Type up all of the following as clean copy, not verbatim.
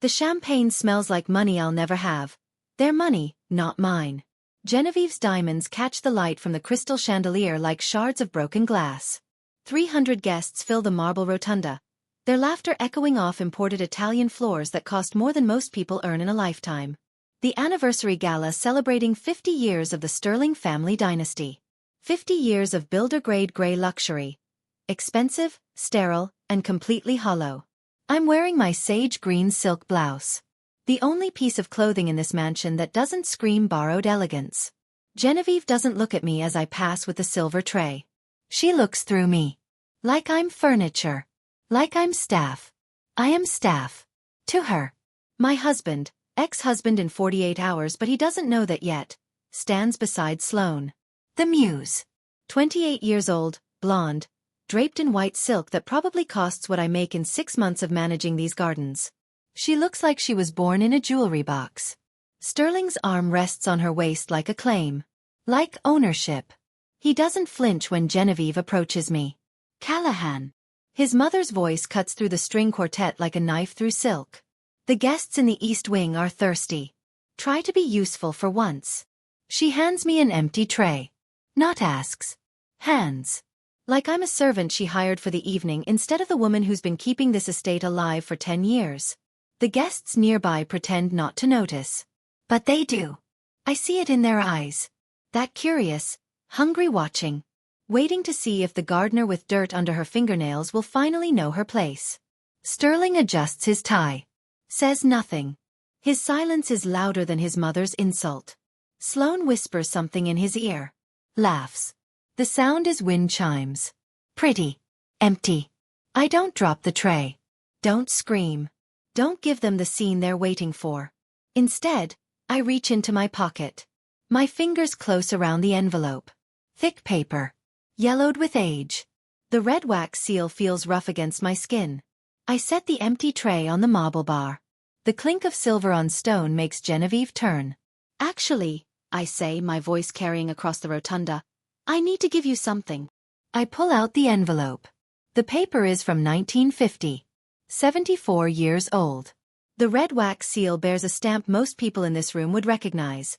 The champagne smells like money I'll never have. Their money, not mine. Genevieve's diamonds catch the light from the crystal chandelier like shards of broken glass. 300 guests fill the marble rotunda, their laughter echoing off imported Italian floors that cost more than most people earn in a lifetime. The anniversary gala celebrating 50 years of the Sterling family dynasty. 50 years of builder-grade grey luxury. Expensive, sterile, and completely hollow. I'm wearing my sage green silk blouse. The only piece of clothing in this mansion that doesn't scream borrowed elegance. Genevieve doesn't look at me as I pass with the silver tray. She looks through me. Like I'm furniture. Like I'm staff. I am staff. To her. My husband, ex-husband in 48 hours but he doesn't know that yet, stands beside Sloane. The muse. 28 years old, blonde, draped in white silk that probably costs what I make in 6 months of managing these gardens. She looks like she was born in a jewelry box. Sterling's arm rests on her waist like a claim. Like ownership. He doesn't flinch when Genevieve approaches me. Callahan. His mother's voice cuts through the string quartet like a knife through silk. The guests in the East Wing are thirsty. Try to be useful for once. She hands me an empty tray. Not asks. Hands. Like I'm a servant she hired for the evening instead of the woman who's been keeping this estate alive for 10 years. The guests nearby pretend not to notice. But they do. I see it in their eyes. That curious, hungry watching. Waiting to see if the gardener with dirt under her fingernails will finally know her place. Sterling adjusts his tie. Says nothing. His silence is louder than his mother's insult. Sloane whispers something in his ear. Laughs. The sound is wind chimes. Pretty. Empty. I don't drop the tray. Don't scream. Don't give them the scene they're waiting for. Instead, I reach into my pocket. My fingers close around the envelope. Thick paper. Yellowed with age. The red wax seal feels rough against my skin. I set the empty tray on the marble bar. The clink of silver on stone makes Genevieve turn. Actually, I say, my voice carrying across the rotunda, I need to give you something. I pull out the envelope. The paper is from 1950. 74 years old. The red wax seal bears a stamp most people in this room would recognize.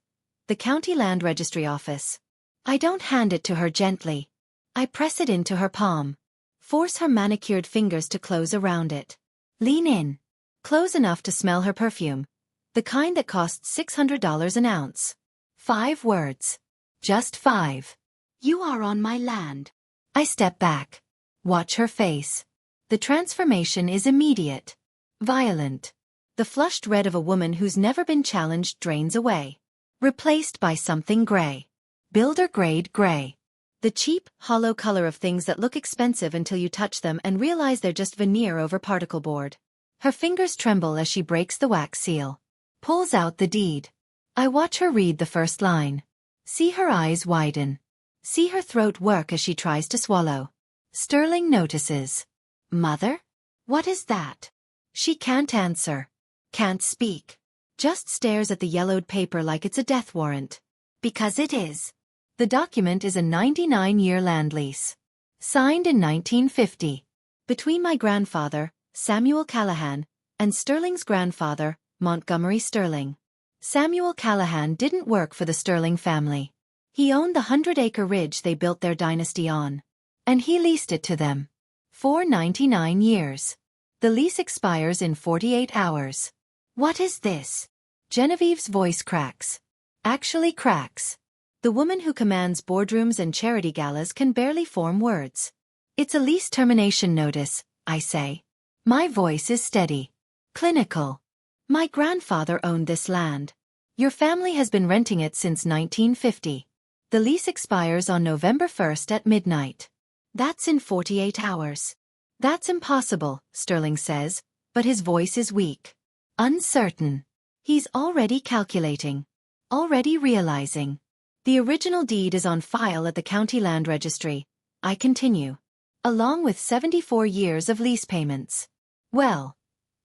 The County Land Registry Office. I don't hand it to her gently. I press it into her palm. Force her manicured fingers to close around it. Lean in. Close enough to smell her perfume. The kind that costs $600 an ounce. 5 words. Just 5. You are on my land. I step back. Watch her face. The transformation is immediate. Violent. The flushed red of a woman who's never been challenged drains away. Replaced by something gray. Builder-grade gray. The cheap, hollow color of things that look expensive until you touch them and realize they're just veneer over particle board. Her fingers tremble as she breaks the wax seal. Pulls out the deed. I watch her read the first line. See her eyes widen. See her throat work as she tries to swallow. Sterling notices. Mother? What is that? She can't answer. Can't speak. Just stares at the yellowed paper like it's a death warrant. Because it is. The document is a 99-year land lease. Signed in 1950. Between my grandfather, Samuel Callahan, and Sterling's grandfather, Montgomery Sterling. Samuel Callahan didn't work for the Sterling family. He owned the 100-acre ridge they built their dynasty on. And he leased it to them. For 99 years. The lease expires in 48 hours. What is this? Genevieve's voice cracks. Actually cracks. The woman who commands boardrooms and charity galas can barely form words. It's a lease termination notice, I say. My voice is steady. Clinical. My grandfather owned this land. Your family has been renting it since 1950. The lease expires on November 1st at midnight. That's in 48 hours. That's impossible, Sterling says, but his voice is weak. Uncertain. He's already calculating. Already realizing. The original deed is on file at the County Land Registry. I continue. Along with 74 years of lease payments. Well,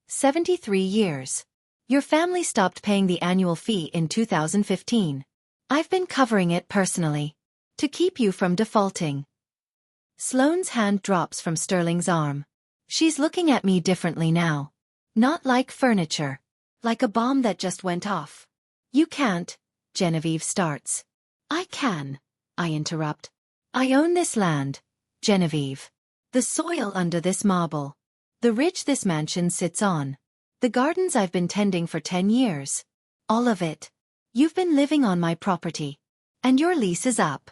73 years. Your family stopped paying the annual fee in 2015. I've been covering it personally. To keep you from defaulting. Sloane's hand drops from Sterling's arm. She's looking at me differently now. Not like furniture. Like a bomb that just went off. You can't, Genevieve starts. I can, I interrupt. I own this land, Genevieve. The soil under this marble. The ridge this mansion sits on. The gardens I've been tending for 10 years. All of it. You've been living on my property. And your lease is up.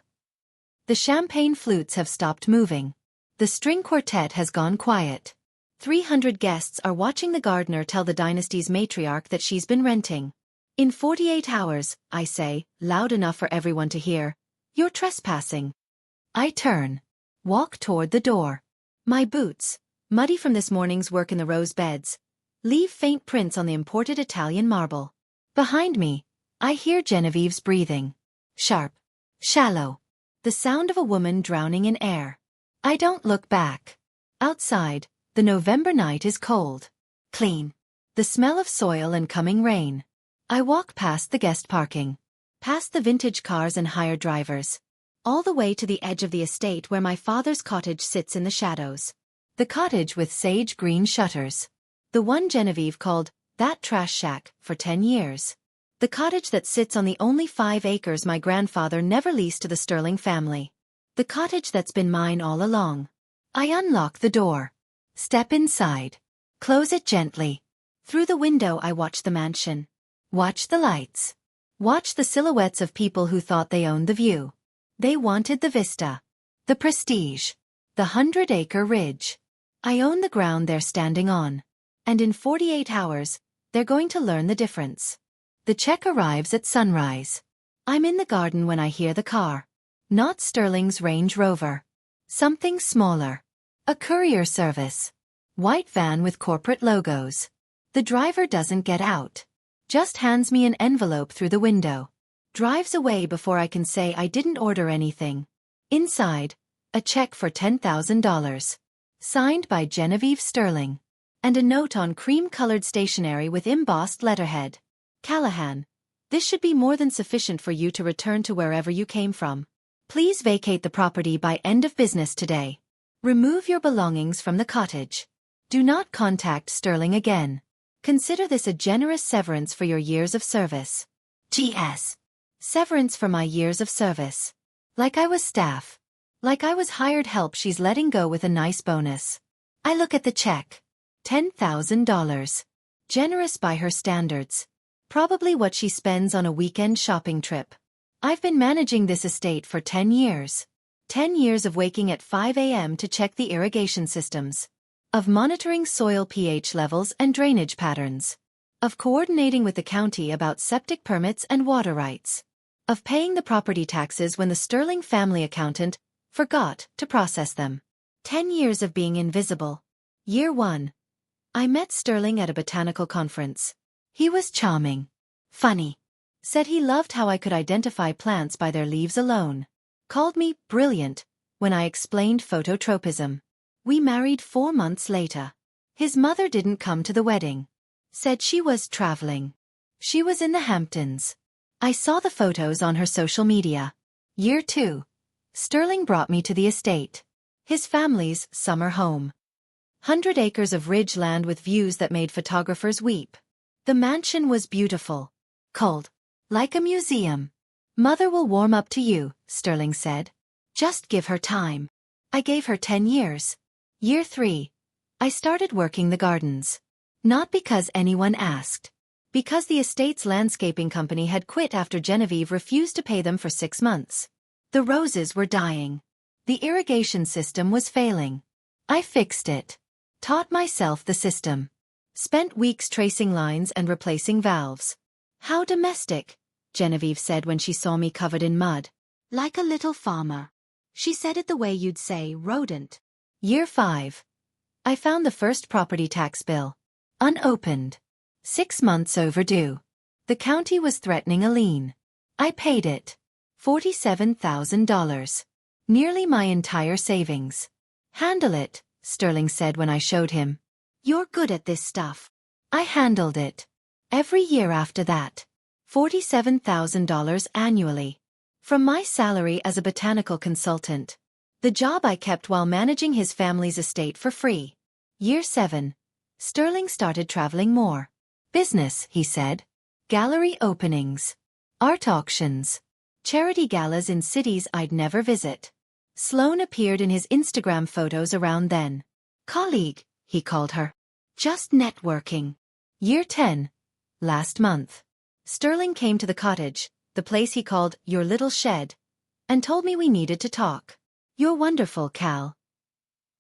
The champagne flutes have stopped moving. The string quartet has gone quiet. 300 guests are watching the gardener tell the dynasty's matriarch that she's been renting. In 48 hours, I say, loud enough for everyone to hear, you're trespassing. I turn. Walk toward the door. My boots, muddy from this morning's work in the rose beds, leave faint prints on the imported Italian marble. Behind me, I hear Genevieve's breathing. Sharp. Shallow. The sound of a woman drowning in air. I don't look back. Outside, the November night is cold. Clean. The smell of soil and coming rain. I walk past the guest parking. Past the vintage cars and hired drivers. All the way to the edge of the estate where my father's cottage sits in the shadows. The cottage with sage green shutters. The one Genevieve called, that trash shack, for 10 years. The cottage that sits on the only 5 acres my grandfather never leased to the Sterling family. The cottage that's been mine all along. I unlock the door. Step inside. Close it gently. Through the window I watch the mansion. Watch the lights. Watch the silhouettes of people who thought they owned the view. They wanted the vista. The prestige. The 100-acre ridge. I own the ground they're standing on. And in 48 hours, they're going to learn the difference. The check arrives at sunrise. I'm in the garden when I hear the car. Not Sterling's Range Rover. Something smaller. A courier service. White van with corporate logos. The driver doesn't get out. Just hands me an envelope through the window. Drives away before I can say I didn't order anything. Inside, a check for $10,000. Signed by Genevieve Sterling. And a note on cream-colored stationery with embossed letterhead. Callahan, this should be more than sufficient for you to return to wherever you came from. Please vacate the property by end of business today. Remove your belongings from the cottage. Do not contact Sterling again. Consider this a generous severance for your years of service. G.S. Severance for my years of service. Like I was staff. Like I was hired help she's letting go with a nice bonus. I look at the check. $10,000. Generous by her standards. Probably what she spends on a weekend shopping trip. I've been managing this estate for 10 years. 10 years of waking at 5 a.m. to check the irrigation systems. Of monitoring soil pH levels and drainage patterns. Of coordinating with the county about septic permits and water rights. Of paying the property taxes when the Sterling family accountant forgot to process them. 10 years of being invisible. Year 1. I met Sterling at a botanical conference. He was charming. Funny. Said he loved how I could identify plants by their leaves alone. Called me brilliant when I explained phototropism. We married 4 months later. His mother didn't come to the wedding. Said she was traveling. She was in the Hamptons. I saw the photos on her social media. Year 2. Sterling brought me to the estate. His family's summer home. 100 acres of ridge land with views that made photographers weep. The mansion was beautiful. Cold. Like a museum. Mother will warm up to you, Sterling said. Just give her time. I gave her 10 years. Year 3. I started working the gardens. Not because anyone asked. Because the estate's landscaping company had quit after Genevieve refused to pay them for 6 months. The roses were dying. The irrigation system was failing. I fixed it. Taught myself the system. Spent weeks tracing lines and replacing valves. How domestic, Genevieve said when she saw me covered in mud. Like a little farmer. She said it the way you'd say rodent. Year 5. I found the first property tax bill. Unopened. 6 months overdue. The county was threatening a lien. I paid it. $47,000. Nearly my entire savings. Handle it, Sterling said when I showed him. You're good at this stuff. I handled it. Every year after that. $47,000 annually. From my salary as a botanical consultant. The job I kept while managing his family's estate for free. Year 7. Sterling started traveling more. Business, he said. Gallery openings. Art auctions. Charity galas in cities I'd never visit. Sloan appeared in his Instagram photos around then. Colleague, he called her. Just networking. Year 10. Last month. Sterling came to the cottage, the place he called your little shed, and told me we needed to talk. You're wonderful, Cal.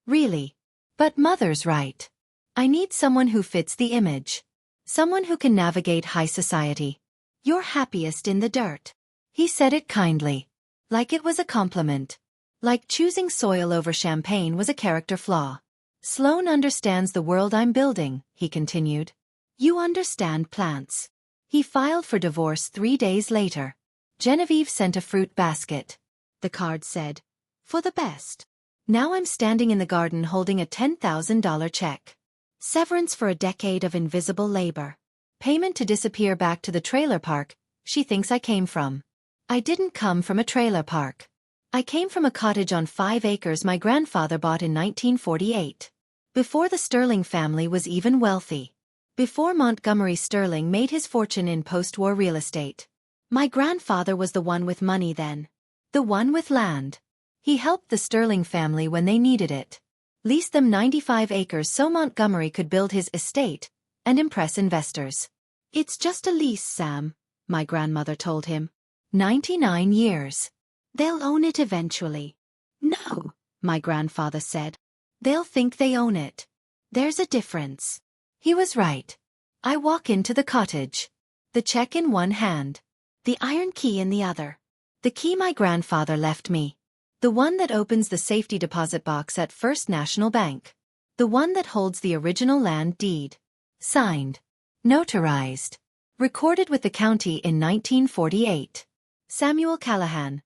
Really. But Mother's right. I need someone who fits the image. Someone who can navigate high society. You're happiest in the dirt. He said it kindly. Like it was a compliment. Like choosing soil over champagne was a character flaw. Sloan understands the world I'm building, he continued. You understand plants. He filed for divorce 3 days later. Genevieve sent a fruit basket. The card said, for the best. Now I'm standing in the garden holding a $10,000 check. Severance for a decade of invisible labor. Payment to disappear back to the trailer park she thinks I came from. I didn't come from a trailer park. I came from a cottage on 5 acres my grandfather bought in 1948. Before the Sterling family was even wealthy. Before Montgomery Sterling made his fortune in post-war real estate. My grandfather was the one with money then. The one with land. He helped the Sterling family when they needed it. Leased them 95 acres so Montgomery could build his estate and impress investors. It's just a lease, Sam, my grandmother told him. 99 years. They'll own it eventually. No, my grandfather said. They'll think they own it. There's a difference. He was right. I walk into the cottage. The check in one hand. The iron key in the other. The key my grandfather left me. The one that opens the safety deposit box at First National Bank. The one that holds the original land deed. Signed. Notarized. Recorded with the county in 1948. Samuel Callahan.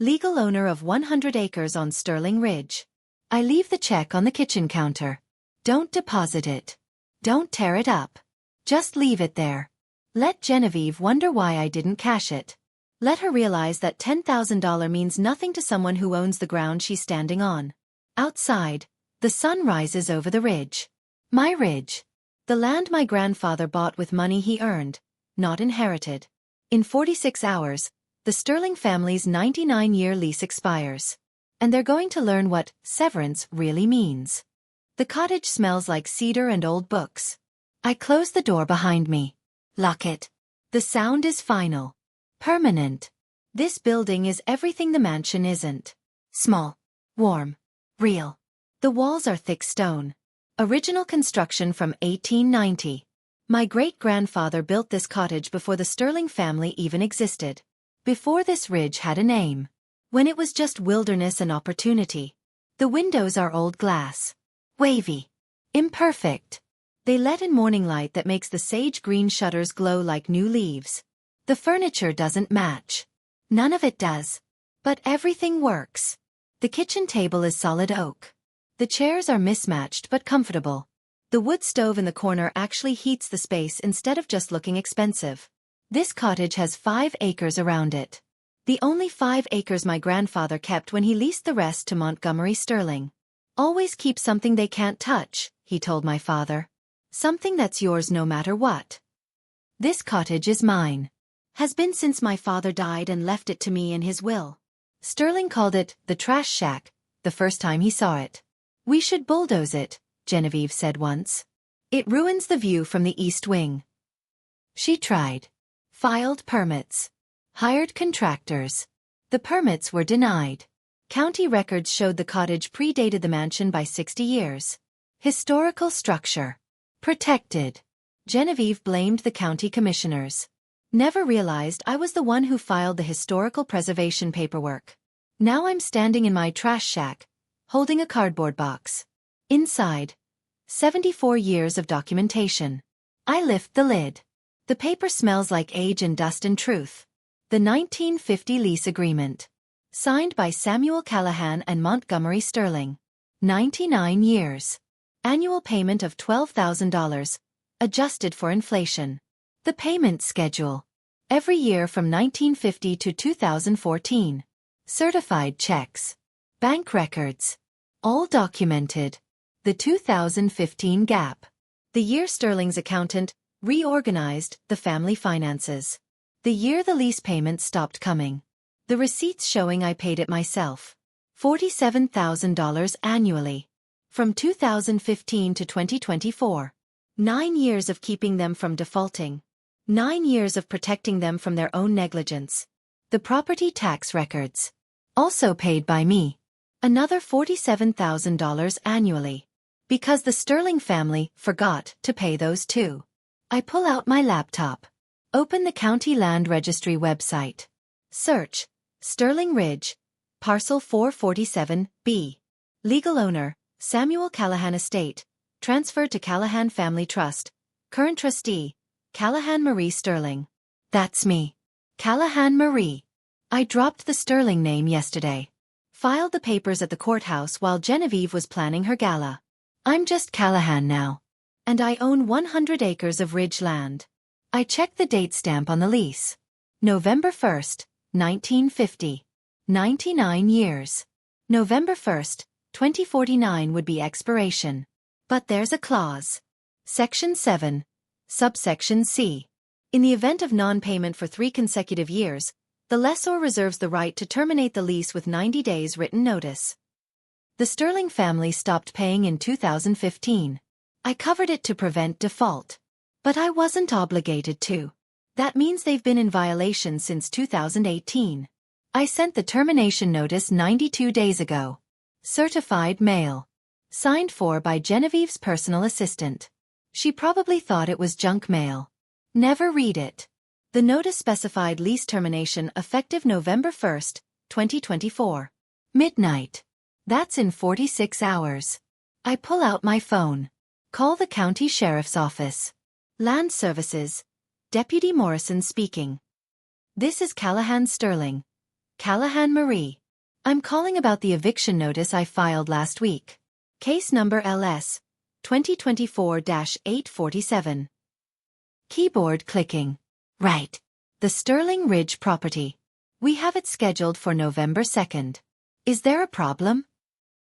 Legal owner of 100 acres on Sterling Ridge. I leave the check on the kitchen counter. Don't deposit it. Don't tear it up. Just leave it there. Let Genevieve wonder why I didn't cash it. Let her realize that $10,000 means nothing to someone who owns the ground she's standing on. Outside, the sun rises over the ridge. My ridge. The land my grandfather bought with money he earned, not inherited. In 46 hours, the Sterling family's 99-year lease expires. And they're going to learn what severance really means. The cottage smells like cedar and old books. I close the door behind me. Lock it. The sound is final. Permanent. This building is everything the mansion isn't. Small. Warm. Real. The walls are thick stone. Original construction from 1890. My great-grandfather built this cottage before the Sterling family even existed. Before this ridge had a name. When it was just wilderness and opportunity. The windows are old glass. Wavy. Imperfect. They let in morning light that makes the sage green shutters glow like new leaves. The furniture doesn't match. None of it does. But everything works. The kitchen table is solid oak. The chairs are mismatched but comfortable. The wood stove in the corner actually heats the space instead of just looking expensive. This cottage has 5 acres around it. The only 5 acres my grandfather kept when he leased the rest to Montgomery Sterling. Always keep something they can't touch, he told my father. Something that's yours no matter what. This cottage is mine. Has been since my father died and left it to me in his will. Sterling called it the trash shack the first time he saw it. We should bulldoze it, Genevieve said once. It ruins the view from the east wing. She tried. Filed permits. Hired contractors. The permits were denied. County records showed the cottage predated the mansion by 60 years. Historical structure. Protected. Genevieve blamed the county commissioners. Never realized I was the one who filed the historical preservation paperwork. Now I'm standing in my trash shack, holding a cardboard box. Inside, 74 years of documentation. I lift the lid. The paper smells like age and dust and truth. The 1950 lease agreement. Signed by Samuel Callahan and Montgomery Sterling. 99 years. Annual payment of $12,000, adjusted for inflation. The payment schedule. Every year from 1950 to 2014. Certified checks. Bank records. All documented. The 2015 gap. The year Sterling's accountant, Reorganized the family finances. The year the lease payments stopped coming. The receipts showing I paid it myself. $47,000 annually. From 2015 to 2024. 9 years of keeping them from defaulting. 9 years of protecting them from their own negligence. The property tax records. Also paid by me. Another $47,000 annually. Because the Sterling family forgot to pay those too. I pull out my laptop. Open the County Land Registry website. Search, Sterling Ridge, Parcel 447B. Legal owner, Samuel Callahan Estate, transferred to Callahan Family Trust. Current trustee, Callahan Marie Sterling. That's me. Callahan Marie. I dropped the Sterling name yesterday. Filed the papers at the courthouse while Genevieve was planning her gala. I'm just Callahan now. And I own 100 acres of ridge land. I checked the date stamp on the lease. November 1st, 1950. 99 years. November 1st, 2049 would be expiration. But there's a clause. Section 7. Subsection C. In the event of non-payment for 3 consecutive years, the lessor reserves the right to terminate the lease with 90 days written notice. The Sterling family stopped paying in 2015. I covered it to prevent default. But I wasn't obligated to. That means they've been in violation since 2018. I sent the termination notice 92 days ago. Certified mail. Signed for by Genevieve's personal assistant. She probably thought it was junk mail. Never read it. The notice specified lease termination effective November 1st, 2024. Midnight. That's in 46 hours. I pull out my phone. Call the county sheriff's office. Land Services. Deputy Morrison speaking. This is Callahan Sterling. Callahan Marie. I'm calling about the eviction notice I filed last week. Case number LS 2024-847. Keyboard clicking. Right. The Sterling Ridge property. We have it scheduled for November 2nd. Is there a problem?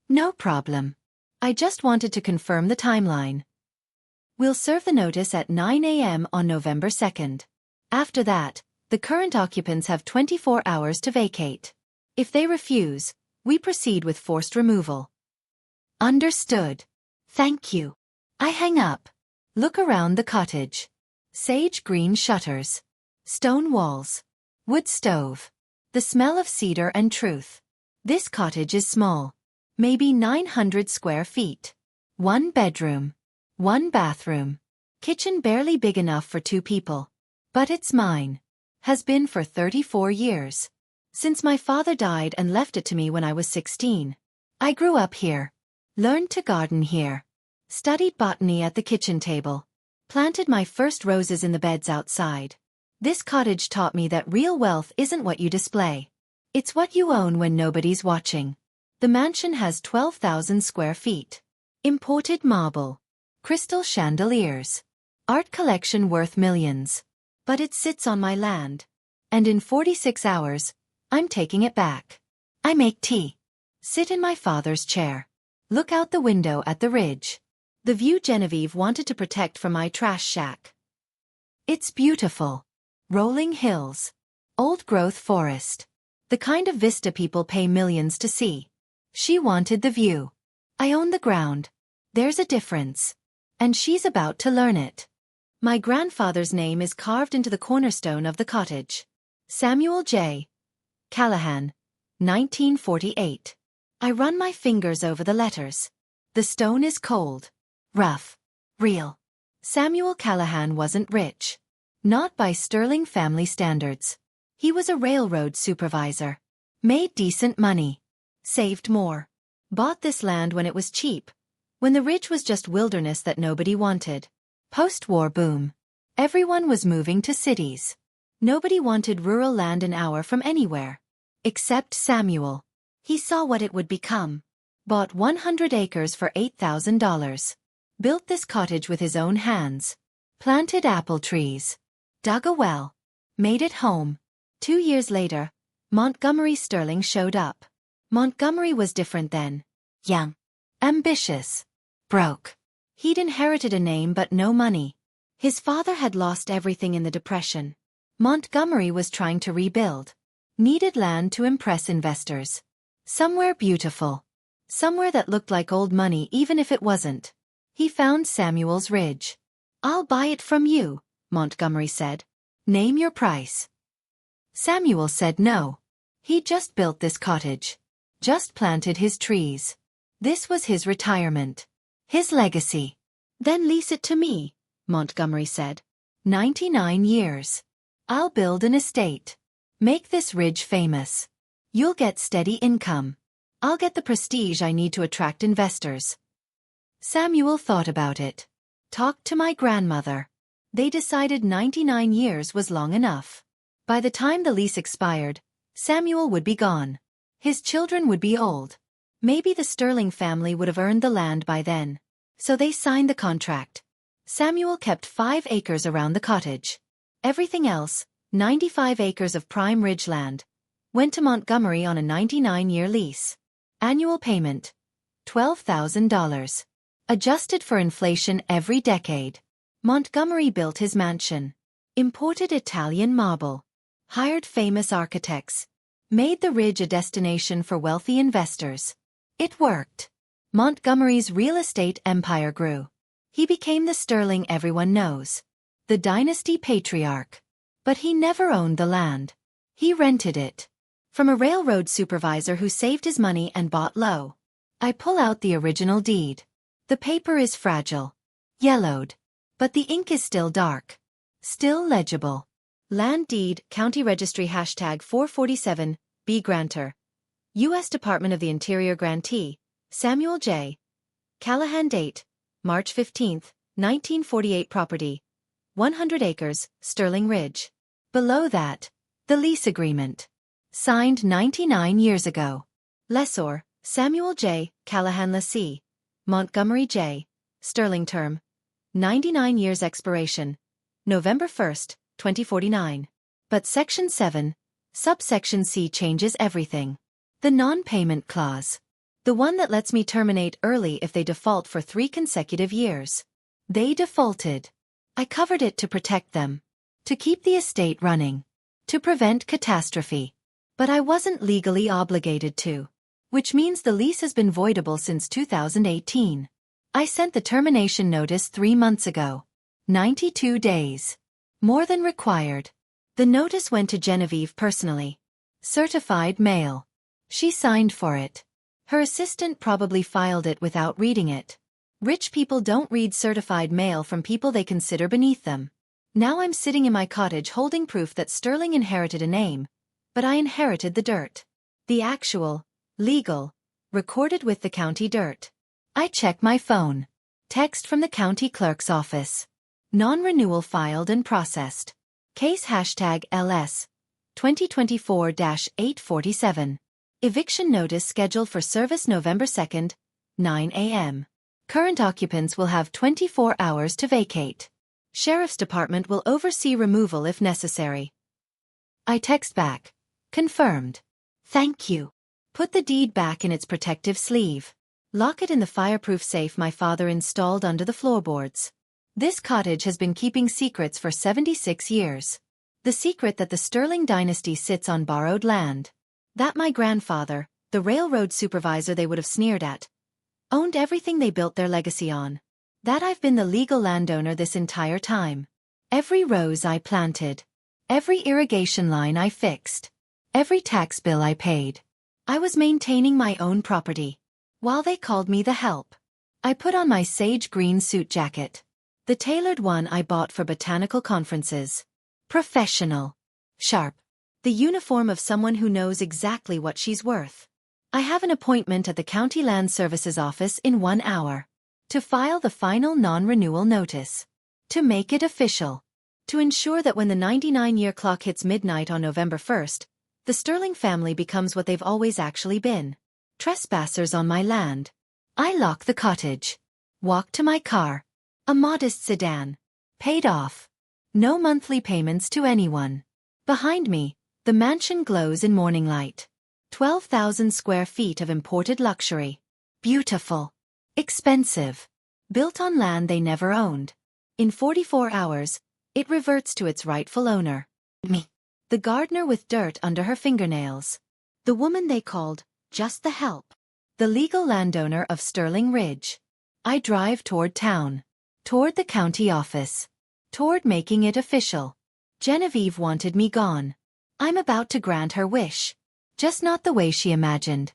No problem. I just wanted to confirm the timeline. We'll serve the notice at 9 a.m. on November 2nd. After that, the current occupants have 24 hours to vacate. If they refuse, we proceed with forced removal. Understood. Thank you. I hang up. Look around the cottage. Sage green shutters. Stone walls. Wood stove. The smell of cedar and truth. This cottage is small. Maybe 900 square feet. 1 bedroom. 1 bathroom. Kitchen barely big enough for 2 people. But it's mine. Has been for 34 years. Since my father died and left it to me when I was 16. I grew up here. Learned to garden here. Studied botany at the kitchen table. Planted my first roses in the beds outside. This cottage taught me that real wealth isn't what you display. It's what you own when nobody's watching. The mansion has 12,000 square feet. Imported marble. Crystal chandeliers. Art collection worth millions. But it sits on my land. And in 46 hours, I'm taking it back. I make tea. Sit in my father's chair. Look out the window at the ridge. The view Genevieve wanted to protect from my trash shack. It's beautiful. Rolling hills. Old-growth forest. The kind of vista people pay millions to see. She wanted the view. I own the ground. There's a difference. And she's about to learn it. My grandfather's name is carved into the cornerstone of the cottage. Samuel J. Callahan. 1948. I run my fingers over the letters. The stone is cold. Rough. Real. Samuel Callahan wasn't rich. Not by Sterling family standards. He was a railroad supervisor. Made decent money. Saved more. Bought this land when it was cheap. When the ridge was just wilderness that nobody wanted. Post-war boom. Everyone was moving to cities. Nobody wanted rural land an hour from anywhere. Except Samuel. He saw what it would become. Bought 100 acres for $8,000. Built this cottage with his own hands. Planted apple trees. Dug a well. Made it home. 2 years later, Montgomery Sterling showed up. Montgomery was different then. Young. Ambitious. Broke. He'd inherited a name but no money. His father had lost everything in the Depression. Montgomery was trying to rebuild. Needed land to impress investors. Somewhere beautiful. Somewhere that looked like old money even if it wasn't. He found Samuel's Ridge. "I'll buy it from you," Montgomery said. "Name your price." Samuel said no. He just built this cottage. Just planted his trees. This was his retirement. His legacy. "Then lease it to me," Montgomery said. 99 years. I'll build an estate. Make this ridge famous. You'll get steady income. I'll get the prestige I need to attract investors. Samuel thought about it. Talked to my grandmother. They decided 99 years was long enough. By the time the lease expired, Samuel would be gone. His children would be old. Maybe the Sterling family would have earned the land by then. So they signed the contract. Samuel kept 5 acres around the cottage. Everything else, 95 acres of prime ridge land, went to Montgomery on a 99-year lease. Annual payment, $12,000. Adjusted for inflation every decade. Montgomery built his mansion. Imported Italian marble. Hired famous architects. Made the ridge a destination for wealthy investors. It worked. Montgomery's real estate empire grew. He became the Sterling everyone knows. The dynasty patriarch. But he never owned the land. He rented it. From a railroad supervisor who saved his money and bought low. I pull out the original deed. The paper is fragile. Yellowed. But the ink is still dark. Still legible. Land deed, county registry #447, B. Grantor. U.S. Department of the Interior grantee, Samuel J. Callahan. Date, March 15, 1948. Property, 100 acres, Sterling Ridge. Below that, the lease agreement. Signed 99 years ago. Lessor, Samuel J. Callahan Lessee. Montgomery J. Sterling. Term, 99 years. Expiration, November 1, 2049. But Section 7, Subsection C changes everything. The non-payment clause. The one that lets me terminate early if they default for 3 consecutive years. They defaulted. I covered it to protect them. To keep the estate running. To prevent catastrophe. But I wasn't legally obligated to. Which means the lease has been voidable since 2018. I sent the termination notice 3 months ago. 92 days. More than required. The notice went to Genevieve personally. Certified mail. She signed for it. Her assistant probably filed it without reading it. Rich people don't read certified mail from people they consider beneath them. Now I'm sitting in my cottage holding proof that Sterling inherited a name, but I inherited the dirt. The actual, legal, recorded with the county dirt. I check my phone. Text from the county clerk's office. Non-renewal filed and processed. Case #LS 2024-847. Eviction notice scheduled for service November 2, 9 a.m. Current occupants will have 24 hours to vacate. Sheriff's Department will oversee removal if necessary. I text back. Confirmed. Thank you. Put the deed back in its protective sleeve. Lock it in the fireproof safe my father installed under the floorboards. This cottage has been keeping secrets for 76 years. The secret that the Sterling dynasty sits on borrowed land. That my grandfather, the railroad supervisor they would have sneered at, owned everything they built their legacy on. That I've been the legal landowner this entire time. Every rose I planted. Every irrigation line I fixed. Every tax bill I paid. I was maintaining my own property. While they called me the help. I put on my sage green suit jacket. The tailored one I bought for botanical conferences. Professional. Sharp. The uniform of someone who knows exactly what she's worth. I have an appointment at the County Land Services office in 1 hour. To file the final non-renewal notice. To make it official. To ensure that when the 99-year clock hits midnight on November 1st, the Sterling family becomes what they've always actually been. Trespassers on my land. I lock the cottage. Walk to my car. A modest sedan. Paid off. No monthly payments to anyone. Behind me, the mansion glows in morning light. 12,000 square feet of imported luxury. Beautiful. Expensive. Built on land they never owned. In 44 hours, it reverts to its rightful owner. Me. The gardener with dirt under her fingernails. The woman they called, just the help. The legal landowner of Sterling Ridge. I drive toward town. Toward the county office. Toward making it official. Genevieve wanted me gone. I'm about to grant her wish. Just not the way she imagined.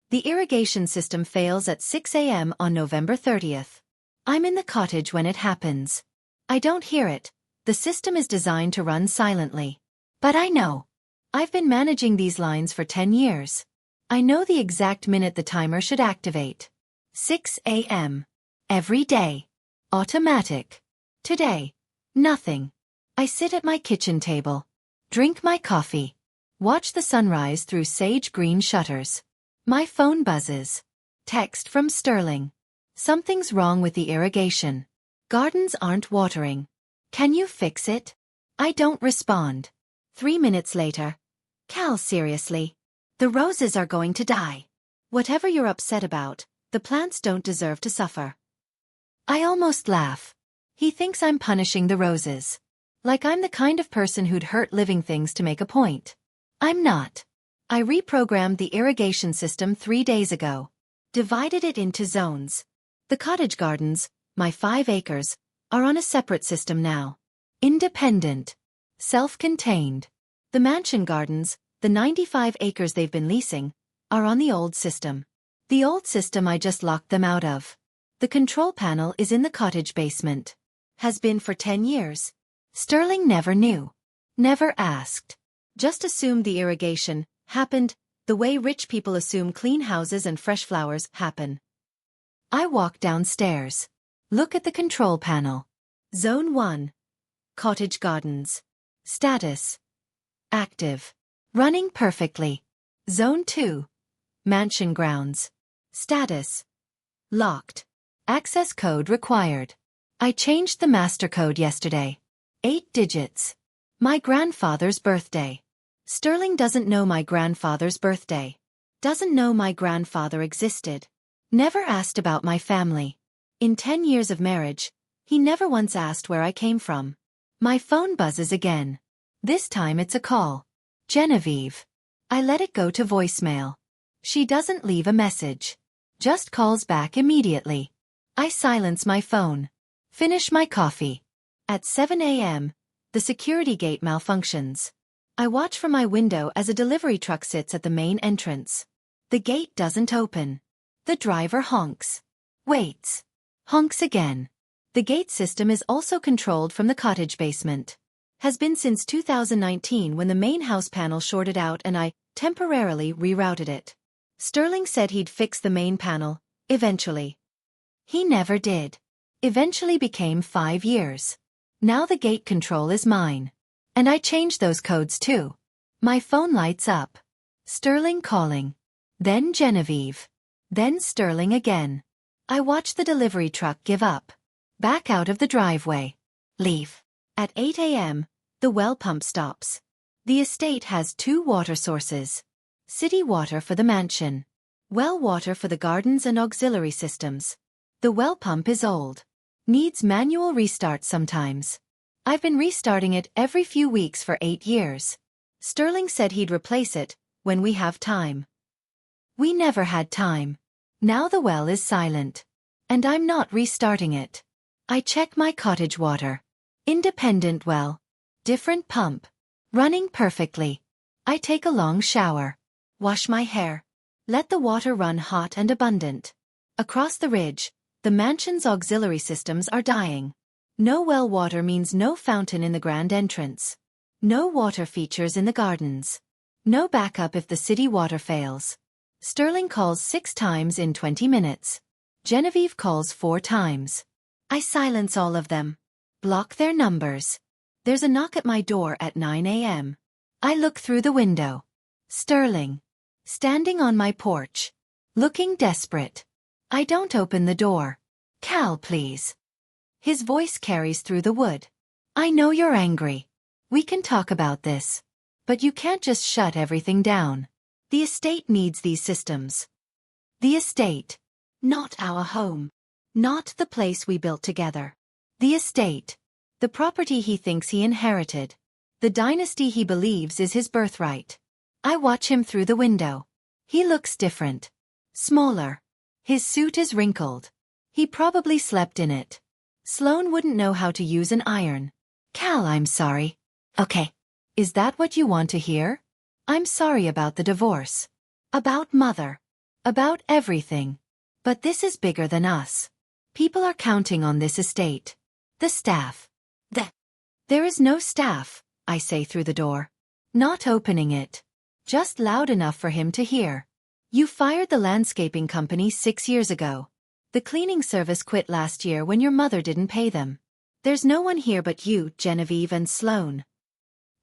The irrigation system fails at 6 a.m. on November 30th. I'm in the cottage when it happens. I don't hear it. The system is designed to run silently. But I know. I've been managing these lines for 10 years. I know the exact minute the timer should activate. 6 a.m. Every day. Automatic. Today. Nothing. I sit at my kitchen table. Drink my coffee. Watch the sunrise through sage green shutters. My phone buzzes. Text from Sterling. Something's wrong with the irrigation. Gardens aren't watering. Can you fix it? I don't respond. 3 minutes later. Cal, seriously. The roses are going to die. Whatever you're upset about, the plants don't deserve to suffer. I almost laugh. He thinks I'm punishing the roses. Like I'm the kind of person who'd hurt living things to make a point. I'm not. I reprogrammed the irrigation system 3 days ago. Divided it into zones. The cottage gardens, my 5 acres, are on a separate system now. Independent. Self-contained. The mansion gardens, the 95 acres they've been leasing, are on the old system. The old system I just locked them out of. The control panel is in the cottage basement. Has been for 10 years. Sterling never knew. Never asked. Just assumed the irrigation happened the way rich people assume clean houses and fresh flowers happen. I walk downstairs. Look at the control panel. Zone 1. Cottage gardens. Status. Active. Running perfectly. Zone 2. Mansion grounds. Status. Locked. Access code required. I changed the master code yesterday. 8 digits. My grandfather's birthday. Sterling doesn't know my grandfather's birthday. Doesn't know my grandfather existed. Never asked about my family. In 10 years of marriage, he never once asked where I came from. My phone buzzes again. This time it's a call. Genevieve. I let it go to voicemail. She doesn't leave a message. Just calls back immediately. I silence my phone. Finish my coffee. At 7 a.m., the security gate malfunctions. I watch from my window as a delivery truck sits at the main entrance. The gate doesn't open. The driver honks. Waits. Honks again. The gate system is also controlled from the cottage basement. Has been since 2019 when the main house panel shorted out and I temporarily rerouted it. Sterling said he'd fix the main panel, eventually. He never did. Eventually became 5 years. Now the gate control is mine. And I changed those codes too. My phone lights up. Sterling calling. Then Genevieve. Then Sterling again. I watch the delivery truck give up. Back out of the driveway. Leave. At 8 a.m., the well pump stops. The estate has 2 water sources. City water for the mansion. Well water for the gardens and auxiliary systems. The well pump is old. Needs manual restart sometimes. I've been restarting it every few weeks for 8 years. Sterling said he'd replace it when we have time. We never had time. Now the well is silent. And I'm not restarting it. I check my cottage water. Independent well. Different pump. Running perfectly. I take a long shower. Wash my hair. Let the water run hot and abundant. Across the ridge, the mansion's auxiliary systems are dying. No well water means no fountain in the grand entrance. No water features in the gardens. No backup if the city water fails. Sterling calls 6 times in 20 minutes. Genevieve calls 4 times. I silence all of them. Block their numbers. There's a knock at my door at 9 a.m. I look through the window. Sterling. Standing on my porch. Looking desperate. I don't open the door. Cal, please. His voice carries through the wood. I know you're angry. We can talk about this. But you can't just shut everything down. The estate needs these systems. The estate. Not our home. Not the place we built together. The estate. The property he thinks he inherited. The dynasty he believes is his birthright. I watch him through the window. He looks different. Smaller. His suit is wrinkled. He probably slept in it. Sloane wouldn't know how to use an iron. Cal, I'm sorry. Okay. Is that what you want to hear? I'm sorry about the divorce. About Mother. About everything. But this is bigger than us. People are counting on this estate. The staff. There is no staff, I say through the door. Not opening it. Just loud enough for him to hear. You fired the landscaping company 6 years ago. The cleaning service quit last year when your mother didn't pay them. There's no one here but you, Genevieve and Sloane.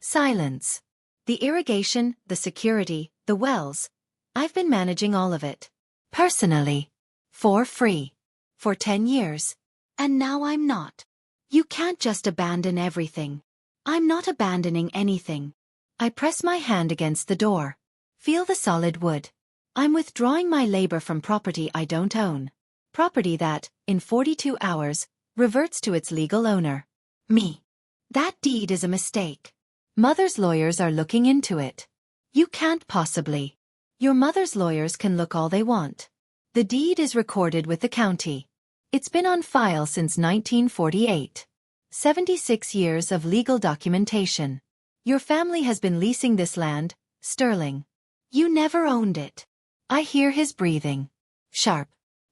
Silence. The irrigation, the security, the wells. I've been managing all of it. Personally. For free. For 10 years. And now I'm not. You can't just abandon everything. I'm not abandoning anything. I press my hand against the door. Feel the solid wood. I'm withdrawing my labor from property I don't own. Property that, in 42 hours, reverts to its legal owner. Me. That deed is a mistake. Mother's lawyers are looking into it. You can't possibly. Your mother's lawyers can look all they want. The deed is recorded with the county. It's been on file since 1948. 76 years of legal documentation. Your family has been leasing this land, Sterling. You never owned it. I hear his breathing. Sharp.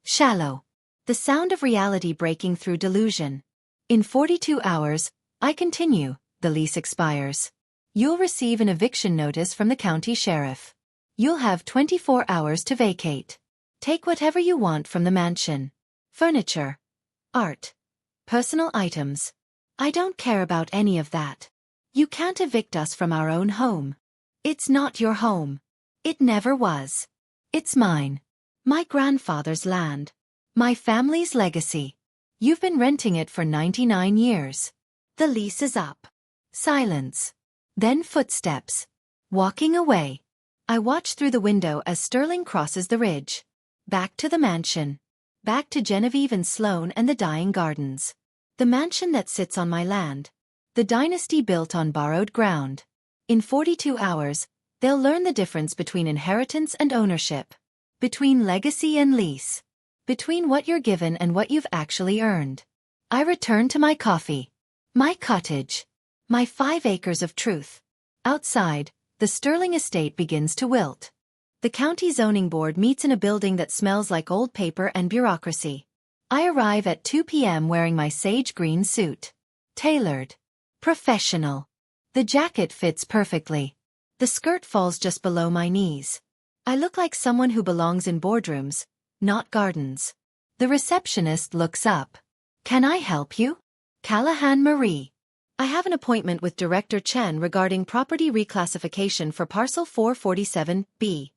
Shallow. The sound of reality breaking through delusion. In 42 hours, I continue, the lease expires. You'll receive an eviction notice from the county sheriff. You'll have 24 hours to vacate. Take whatever you want from the mansion. Furniture. Art. Personal items. I don't care about any of that. You can't evict us from our own home. It's not your home. It never was. It's mine. My grandfather's land. My family's legacy. You've been renting it for 99 years. The lease is up. Silence. Then footsteps. Walking away. I watch through the window as Sterling crosses the ridge. Back to the mansion. Back to Genevieve and Sloane and the dying gardens. The mansion that sits on my land. The dynasty built on borrowed ground. In 42 hours, they'll learn the difference between inheritance and ownership. Between legacy and lease. Between what you're given and what you've actually earned. I return to my coffee. My cottage. My 5 acres of truth. Outside, the Sterling estate begins to wilt. The county zoning board meets in a building that smells like old paper and bureaucracy. I arrive at 2 p.m. wearing my sage green suit. Tailored. Professional. The jacket fits perfectly. The skirt falls just below my knees. I look like someone who belongs in boardrooms, not gardens. The receptionist looks up. Can I help you? Callahan Marie. I have an appointment with Director Chen regarding property reclassification for Parcel 447B.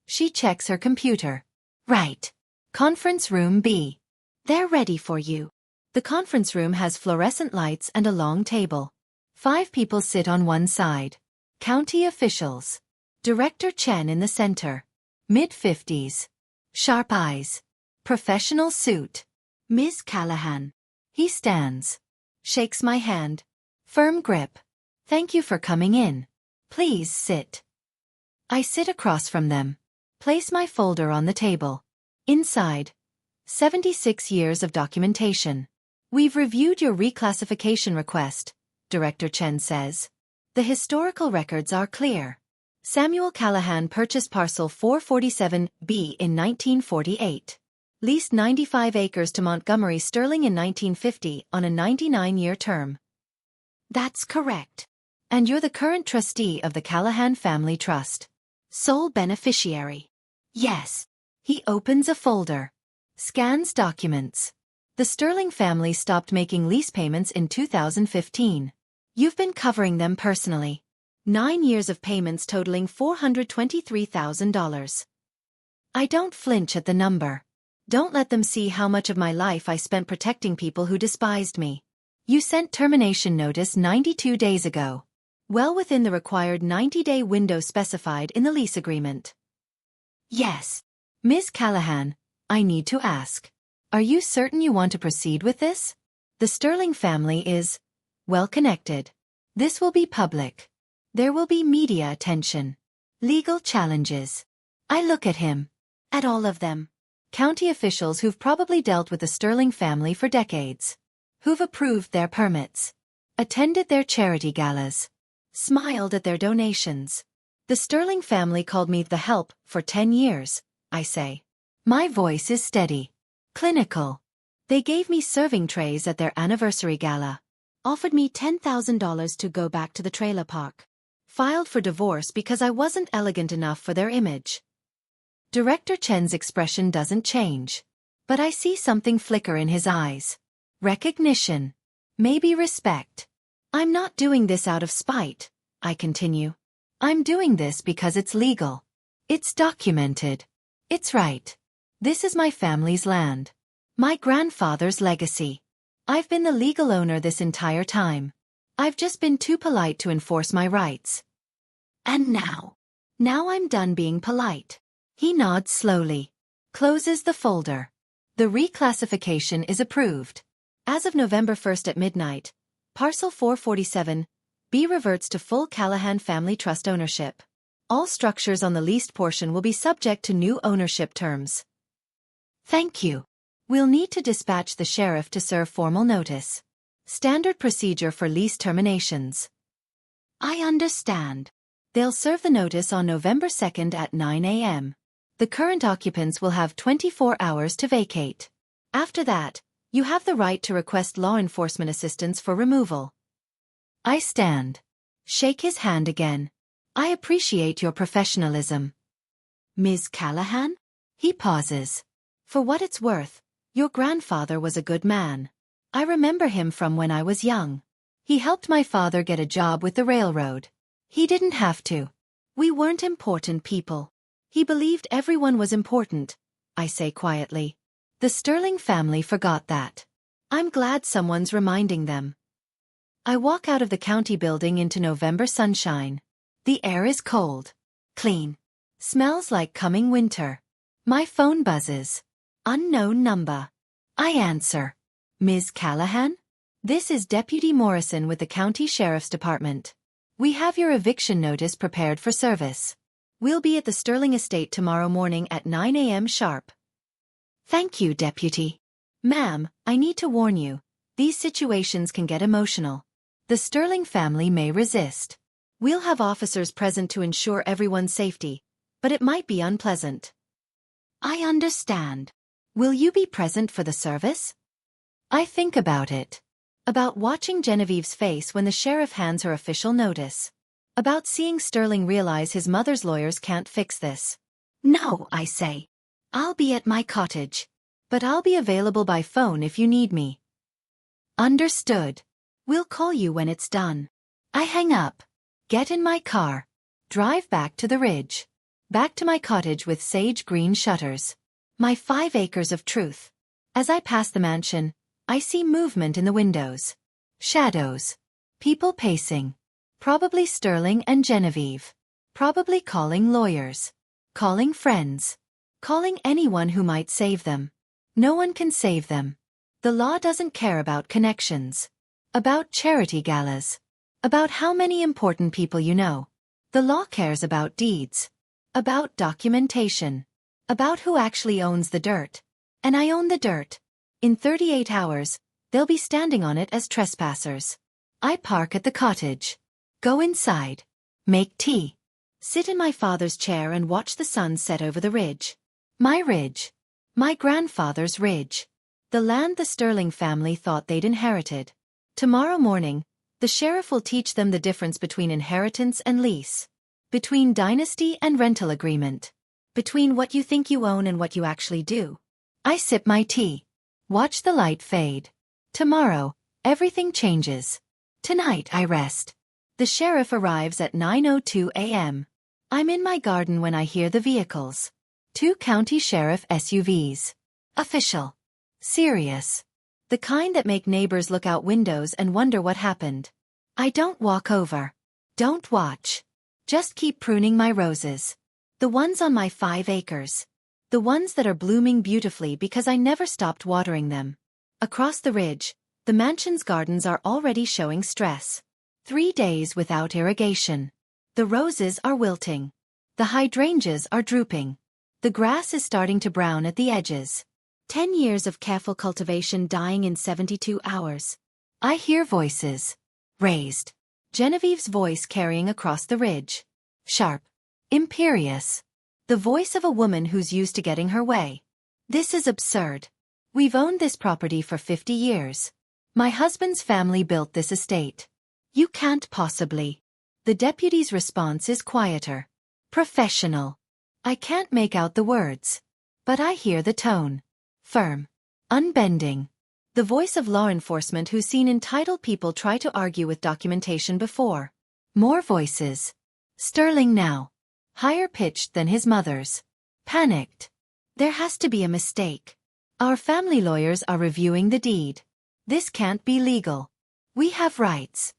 She checks her computer. Right. Conference Room B. They're ready for you. The conference room has fluorescent lights and a long table. 5 people sit on one side. County officials. Director Chen in the center. Mid-50s. Sharp eyes. Professional suit. Ms. Callahan. He stands. Shakes my hand. Firm grip. Thank you for coming in. Please sit. I sit across from them. Place my folder on the table. Inside. 76 years of documentation. We've reviewed your reclassification request, Director Chen says. The historical records are clear. Samuel Callahan purchased Parcel 447B in 1948. Leased 95 acres to Montgomery Sterling in 1950 on a 99-year term. That's correct. And you're the current trustee of the Callahan Family Trust. Sole beneficiary. Yes. He opens a folder. Scans documents. The Sterling family stopped making lease payments in 2015. You've been covering them personally. 9 years of payments totaling $423,000. I don't flinch at the number. Don't let them see how much of my life I spent protecting people who despised me. You sent termination notice 92 days ago. Well within the required 90-day window specified in the lease agreement. Yes. Ms. Callahan, I need to ask. Are you certain you want to proceed with this? The Sterling family is well connected. This will be public. There will be media attention. Legal challenges. I look at him. At all of them. County officials who've probably dealt with the Sterling family for decades. Who've approved their permits. Attended their charity galas. Smiled at their donations. The Sterling family called me the help for 10 years, I say. My voice is steady. Clinical. They gave me serving trays at their anniversary gala. Offered me $10,000 to go back to the trailer park. Filed for divorce because I wasn't elegant enough for their image. Director Chen's expression doesn't change. But I see something flicker in his eyes. Recognition. Maybe respect. I'm not doing this out of spite, I continue. I'm doing this because it's legal. It's documented. It's right. This is my family's land. My grandfather's legacy. I've been the legal owner this entire time. I've just been too polite to enforce my rights. And now I'm done being polite. He nods slowly. Closes the folder. The reclassification is approved. As of November 1st at midnight, Parcel 447, B reverts to full Callahan Family Trust ownership. All structures on the leased portion will be subject to new ownership terms. Thank you. We'll need to dispatch the sheriff to serve formal notice. Standard procedure for lease terminations. I understand. They'll serve the notice on November 2nd at 9 a.m. The current occupants will have 24 hours to vacate. After that, you have the right to request law enforcement assistance for removal. I stand. Shake his hand again. I appreciate your professionalism. Ms. Callahan? He pauses. For what it's worth, your grandfather was a good man. I remember him from when I was young. He helped my father get a job with the railroad. He didn't have to. We weren't important people. He believed everyone was important, I say quietly. The Sterling family forgot that. I'm glad someone's reminding them. I walk out of the county building into November sunshine. The air is cold. Clean. Smells like coming winter. My phone buzzes. Unknown number. I answer. Ms. Callahan? This is Deputy Morrison with the County Sheriff's Department. We have your eviction notice prepared for service. We'll be at the Sterling estate tomorrow morning at 9 a.m. sharp. Thank you, Deputy. Ma'am, I need to warn you. These situations can get emotional. The Sterling family may resist. We'll have officers present to ensure everyone's safety, but it might be unpleasant. I understand. Will you be present for the service? I think about it. About watching Genevieve's face when the sheriff hands her official notice. About seeing Sterling realize his mother's lawyers can't fix this. No, I say. I'll be at my cottage. But I'll be available by phone if you need me. Understood. We'll call you when it's done. I hang up. Get in my car. Drive back to the ridge. Back to my cottage with sage green shutters. My 5 acres of truth. As I pass the mansion, I see movement in the windows. Shadows. People pacing. Probably Sterling and Genevieve. Probably calling lawyers. Calling friends. Calling anyone who might save them. No one can save them. The law doesn't care about connections. About charity galas. About how many important people you know. The law cares about deeds. About documentation. About who actually owns the dirt. And I own the dirt. In 38 hours, they'll be standing on it as trespassers. I park at the cottage. Go inside. Make tea. Sit in my father's chair and watch the sun set over the ridge. My ridge. My grandfather's ridge. The land the Sterling family thought they'd inherited. Tomorrow morning, the sheriff will teach them the difference between inheritance and lease. Between dynasty and rental agreement. Between what you think you own and what you actually do. I sip my tea. Watch the light fade. Tomorrow, everything changes. Tonight I rest. The sheriff arrives at 9:02 a.m. I'm in my garden when I hear the vehicles. 2 county sheriff SUVs. Official. Serious. The kind that make neighbors look out windows and wonder what happened. I don't walk over. Don't watch. Just keep pruning my roses. The ones on my 5 acres. The ones that are blooming beautifully because I never stopped watering them. Across the ridge, The mansion's gardens are already showing stress. 3 days without irrigation. The roses are wilting. The hydrangeas are drooping. The grass is starting to brown at the edges. 10 years of careful cultivation dying in 72 hours. I hear voices. Raised. Genevieve's voice carrying across the ridge. Sharp. Imperious. The voice of a woman who's used to getting her way. This is absurd. We've owned this property for 50 years. My husband's family built this estate. You can't possibly. The deputy's response is quieter. Professional. I can't make out the words. But I hear the tone. Firm. Unbending. The voice of law enforcement who's seen entitled people try to argue with documentation before. More voices. Sterling now. Higher pitched than his mother's. Panicked. There has to be a mistake. Our family lawyers are reviewing the deed. This can't be legal. We have rights.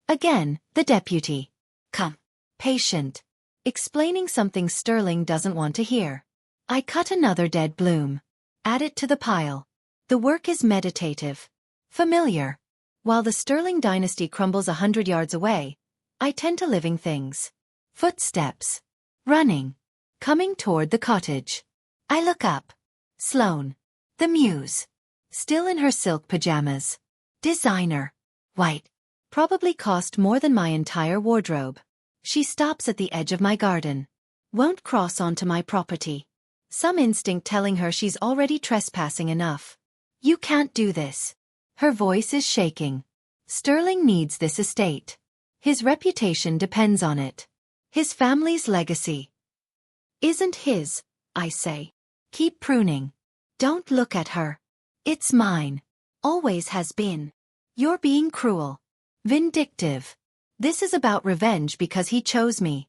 Again, the deputy. Come. Patient. Explaining something Sterling doesn't want to hear. I cut another dead bloom. Add it to the pile. The work is meditative. Familiar. While the Sterling dynasty crumbles 100 yards away, I tend to living things. Footsteps. Running. Coming toward the cottage. I look up. Sloane. The muse. Still in her silk pajamas. Designer. White. Probably cost more than my entire wardrobe. She stops at the edge of my garden. Won't cross onto my property. Some instinct telling her she's already trespassing enough. You can't do this. Her voice is shaking. Sterling needs this estate. His reputation depends on it. His family's legacy. Isn't his, I say. Keep pruning. Don't look at her. It's mine. Always has been. You're being cruel. Vindictive. This is about revenge because he chose me.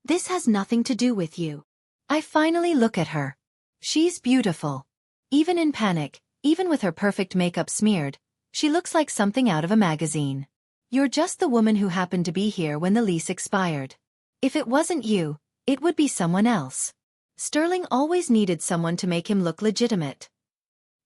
This has nothing to do with you. I finally look at her. She's beautiful. Even in panic, even with her perfect makeup smeared, she looks like something out of a magazine. You're just the woman who happened to be here when the lease expired. If it wasn't you, it would be someone else. Sterling always needed someone to make him look legitimate.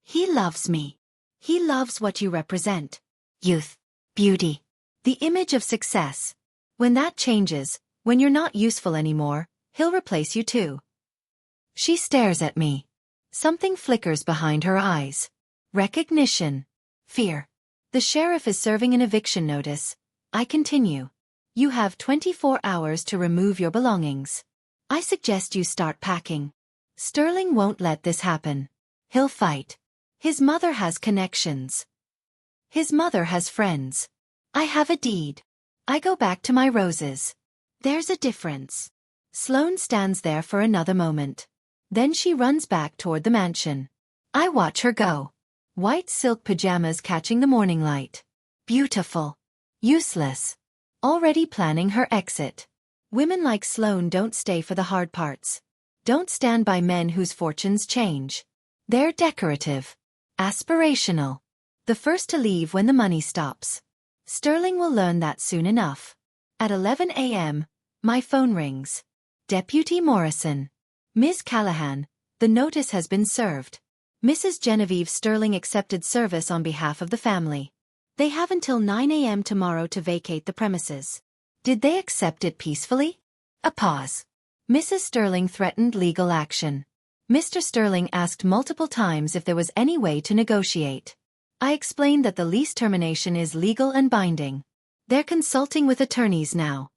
He loves me. He loves what you represent. Youth. Beauty. The image of success. When that changes, when you're not useful anymore, he'll replace you too. She stares at me. Something flickers behind her eyes. Recognition. Fear. The sheriff is serving an eviction notice. I continue. You have 24 hours to remove your belongings. I suggest you start packing. Sterling won't let this happen. He'll fight. His mother has connections. His mother has friends. I have a deed. I go back to my roses. There's a difference. Sloane stands there for another moment. Then she runs back toward the mansion. I watch her go. White silk pajamas catching the morning light. Beautiful. Useless. Already planning her exit. Women like Sloane don't stay for the hard parts. Don't stand by men whose fortunes change. They're decorative. Aspirational. The first to leave when the money stops. Sterling will learn that soon enough. At 11 a.m., my phone rings. Deputy Morrison. Ms. Callahan, the notice has been served. Mrs. Genevieve Sterling accepted service on behalf of the family. They have until 9 a.m. tomorrow to vacate the premises. Did they accept it peacefully? A pause. Mrs. Sterling threatened legal action. Mr. Sterling asked multiple times if there was any way to negotiate. I explained that the lease termination is legal and binding. They're consulting with attorneys now.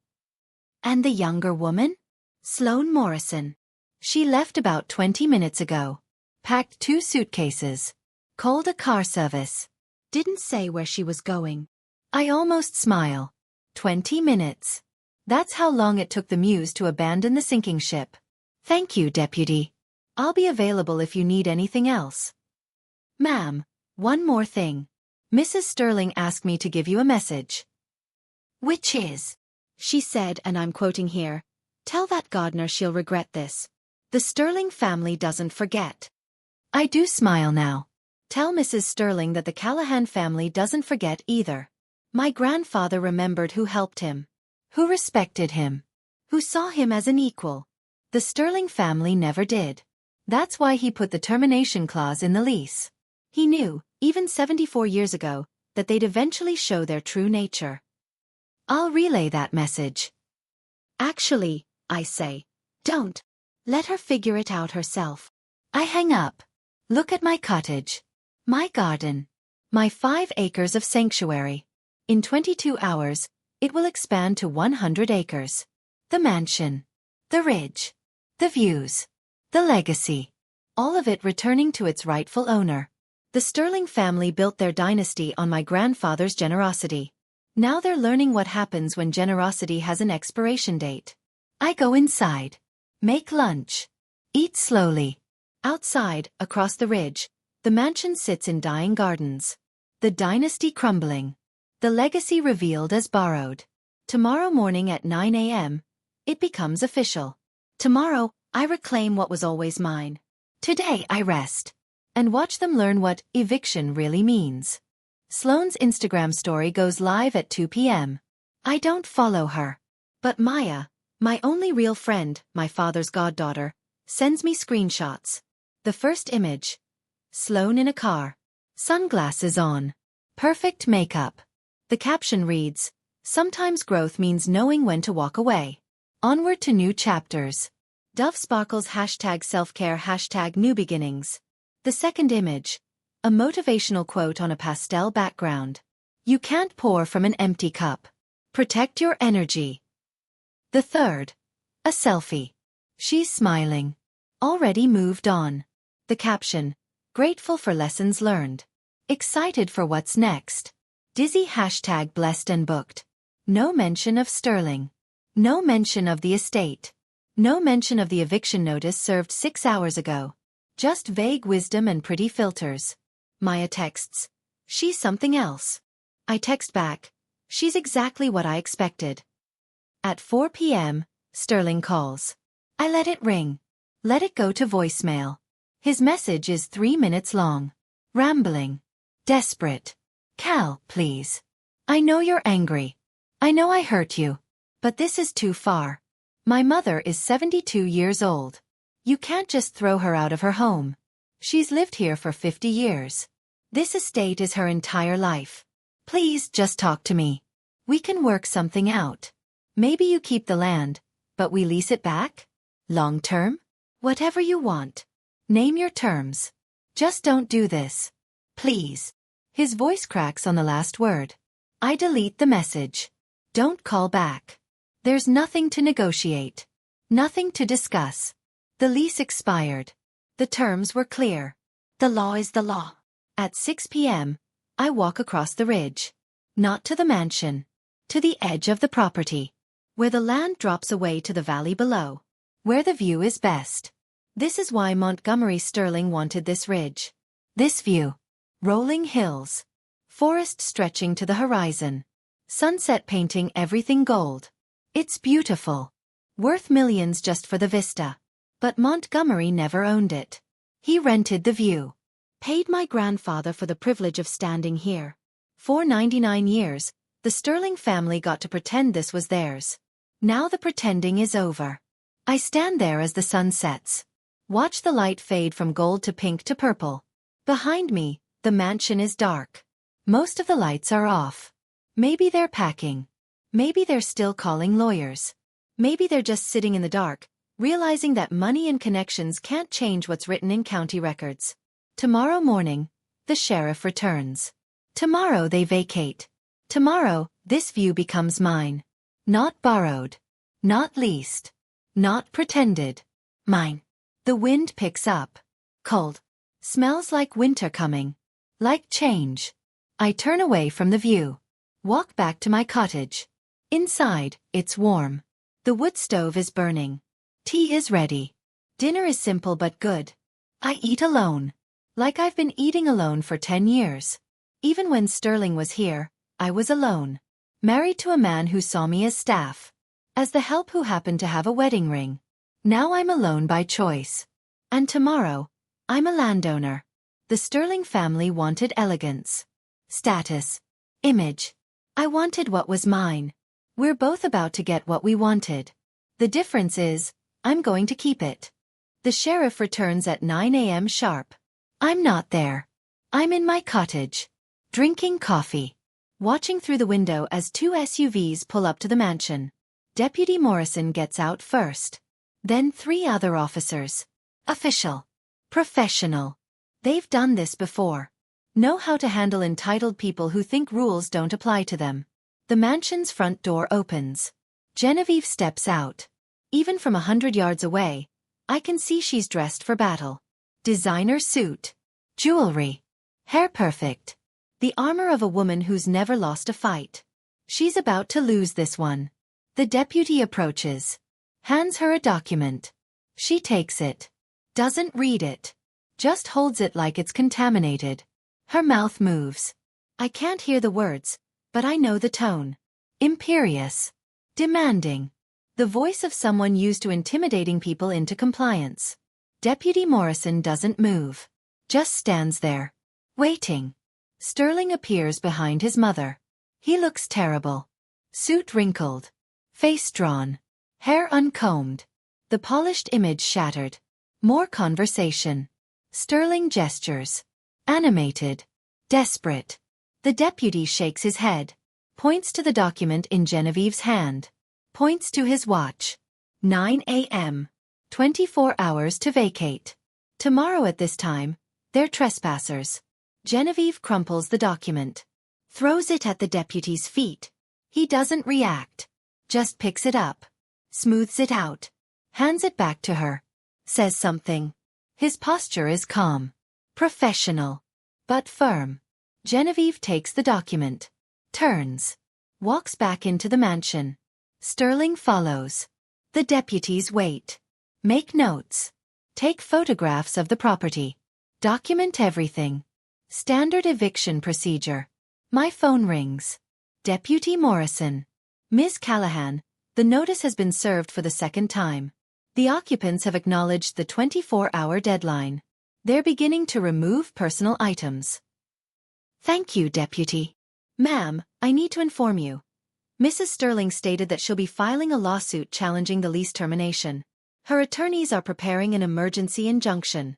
And the younger woman? Sloane Morrison. She left about 20 minutes ago. Packed 2 suitcases. Called a car service. Didn't say where she was going. I almost smile. 20 minutes. That's how long it took the Muse to abandon the sinking ship. Thank you, Deputy. I'll be available if you need anything else. Ma'am, one more thing. Mrs. Sterling asked me to give you a message. Which is? She said, and I'm quoting here, "Tell that gardener she'll regret this. The Sterling family doesn't forget." I do smile now. Tell Mrs. Sterling that the Callahan family doesn't forget either. My grandfather remembered who helped him, who respected him, who saw him as an equal. The Sterling family never did. That's why he put the termination clause in the lease. He knew, even 74 years ago, that they'd eventually show their true nature. I'll relay that message. Actually, I say, don't. Let her figure it out herself. I hang up. Look at my cottage. My garden. My 5 acres of sanctuary. In 22 hours, it will expand to 100 acres. The mansion. The ridge. The views. The legacy. All of it returning to its rightful owner. The Sterling family built their dynasty on my grandfather's generosity. Now they're learning what happens when generosity has an expiration date. I go inside. Make lunch. Eat slowly. Outside, across the ridge, the mansion sits in dying gardens. The dynasty crumbling. The legacy revealed as borrowed. Tomorrow morning at 9 a.m., it becomes official. Tomorrow, I reclaim what was always mine. Today I rest. And watch them learn what eviction really means. Sloane's Instagram story goes live at 2 p.m. I don't follow her. But Maya, my only real friend, my father's goddaughter, sends me screenshots. The first image. Sloane in a car. Sunglasses on. Perfect makeup. The caption reads, "Sometimes growth means knowing when to walk away. Onward to new chapters." Dove Sparkles #selfcare #new beginnings. The second image. A motivational quote on a pastel background. You can't pour from an empty cup. Protect your energy. The third. A selfie. She's smiling. Already moved on. The caption. Grateful for lessons learned. Excited for what's next. Dizzy #blessed and booked. No mention of Sterling. No mention of the estate. No mention of the eviction notice served 6 hours ago. Just vague wisdom and pretty filters. Maya texts. She's something else. I text back. She's exactly what I expected. At 4 p.m., Sterling calls. I let it ring. Let it go to voicemail. His message is 3 minutes long. Rambling. Desperate. Cal, please. I know you're angry. I know I hurt you. But this is too far. My mother is 72 years old. You can't just throw her out of her home. She's lived here for 50 years. This estate is her entire life. Please just talk to me. We can work something out. Maybe you keep the land, but we lease it back? Long term? Whatever you want. Name your terms. Just don't do this. Please. His voice cracks on the last word. I delete the message. Don't call back. There's nothing to negotiate. Nothing to discuss. The lease expired. The terms were clear. The law is the law. At 6 p.m., I walk across the ridge. Not to the mansion. To the edge of the property. Where the land drops away to the valley below. Where the view is best. This is why Montgomery Sterling wanted this ridge. This view. Rolling hills. Forest stretching to the horizon. Sunset painting everything gold. It's beautiful. Worth millions just for the vista. But Montgomery never owned it. He rented the view. Paid my grandfather for the privilege of standing here. For 99 years, the Sterling family got to pretend this was theirs. Now the pretending is over. I stand there as the sun sets. Watch the light fade from gold to pink to purple. Behind me, the mansion is dark. Most of the lights are off. Maybe they're packing. Maybe they're still calling lawyers. Maybe they're just sitting in the dark, realizing that money and connections can't change what's written in county records. Tomorrow morning, the sheriff returns. Tomorrow they vacate. Tomorrow, this view becomes mine. Not borrowed. Not leased. Not pretended. Mine. The wind picks up. Cold. Smells like winter coming. Like change. I turn away from the view. Walk back to my cottage. Inside, it's warm. The wood stove is burning. Tea is ready. Dinner is simple but good. I eat alone. Like I've been eating alone for 10 years. Even when Sterling was here, I was alone. Married to a man who saw me as staff. As the help who happened to have a wedding ring. Now I'm alone by choice. And tomorrow, I'm a landowner. The Sterling family wanted elegance. Status. Image. I wanted what was mine. We're both about to get what we wanted. The difference is, I'm going to keep it. The sheriff returns at 9 a.m. sharp. I'm not there. I'm in my cottage, drinking coffee, watching through the window as two SUVs pull up to the mansion. Deputy Morrison gets out first. Then three other officers. Official. Professional. They've done this before. Know how to handle entitled people who think rules don't apply to them. The mansion's front door opens. Genevieve steps out. Even from 100 yards away, I can see she's dressed for battle. Designer suit. Jewelry. Hair perfect. The armor of a woman who's never lost a fight. She's about to lose this one. The deputy approaches. Hands her a document. She takes it. Doesn't read it. Just holds it like it's contaminated. Her mouth moves. I can't hear the words, but I know the tone. Imperious. Demanding. The voice of someone used to intimidating people into compliance. Deputy Morrison doesn't move. Just stands there. Waiting. Sterling appears behind his mother. He looks terrible. Suit wrinkled. Face drawn. Hair uncombed. The polished image shattered. More conversation. Sterling gestures. Animated. Desperate. The deputy shakes his head. Points to the document in Genevieve's hand. Points to his watch. 9 a.m. 24 hours to vacate. Tomorrow at this time, they're trespassers. Genevieve crumples the document. Throws it at the deputy's feet. He doesn't react. Just picks it up. Smooths it out. Hands it back to her. Says something. His posture is calm. Professional. But firm. Genevieve takes the document. Turns. Walks back into the mansion. Sterling follows. The deputies wait. Make notes. Take photographs of the property. Document everything. Standard eviction procedure. My phone rings. Deputy Morrison. Ms. Callahan, the notice has been served for the second time. The occupants have acknowledged the 24-hour deadline. They're beginning to remove personal items. Thank you, Deputy. Ma'am, I need to inform you. Mrs. Sterling stated that she'll be filing a lawsuit challenging the lease termination. Her attorneys are preparing an emergency injunction.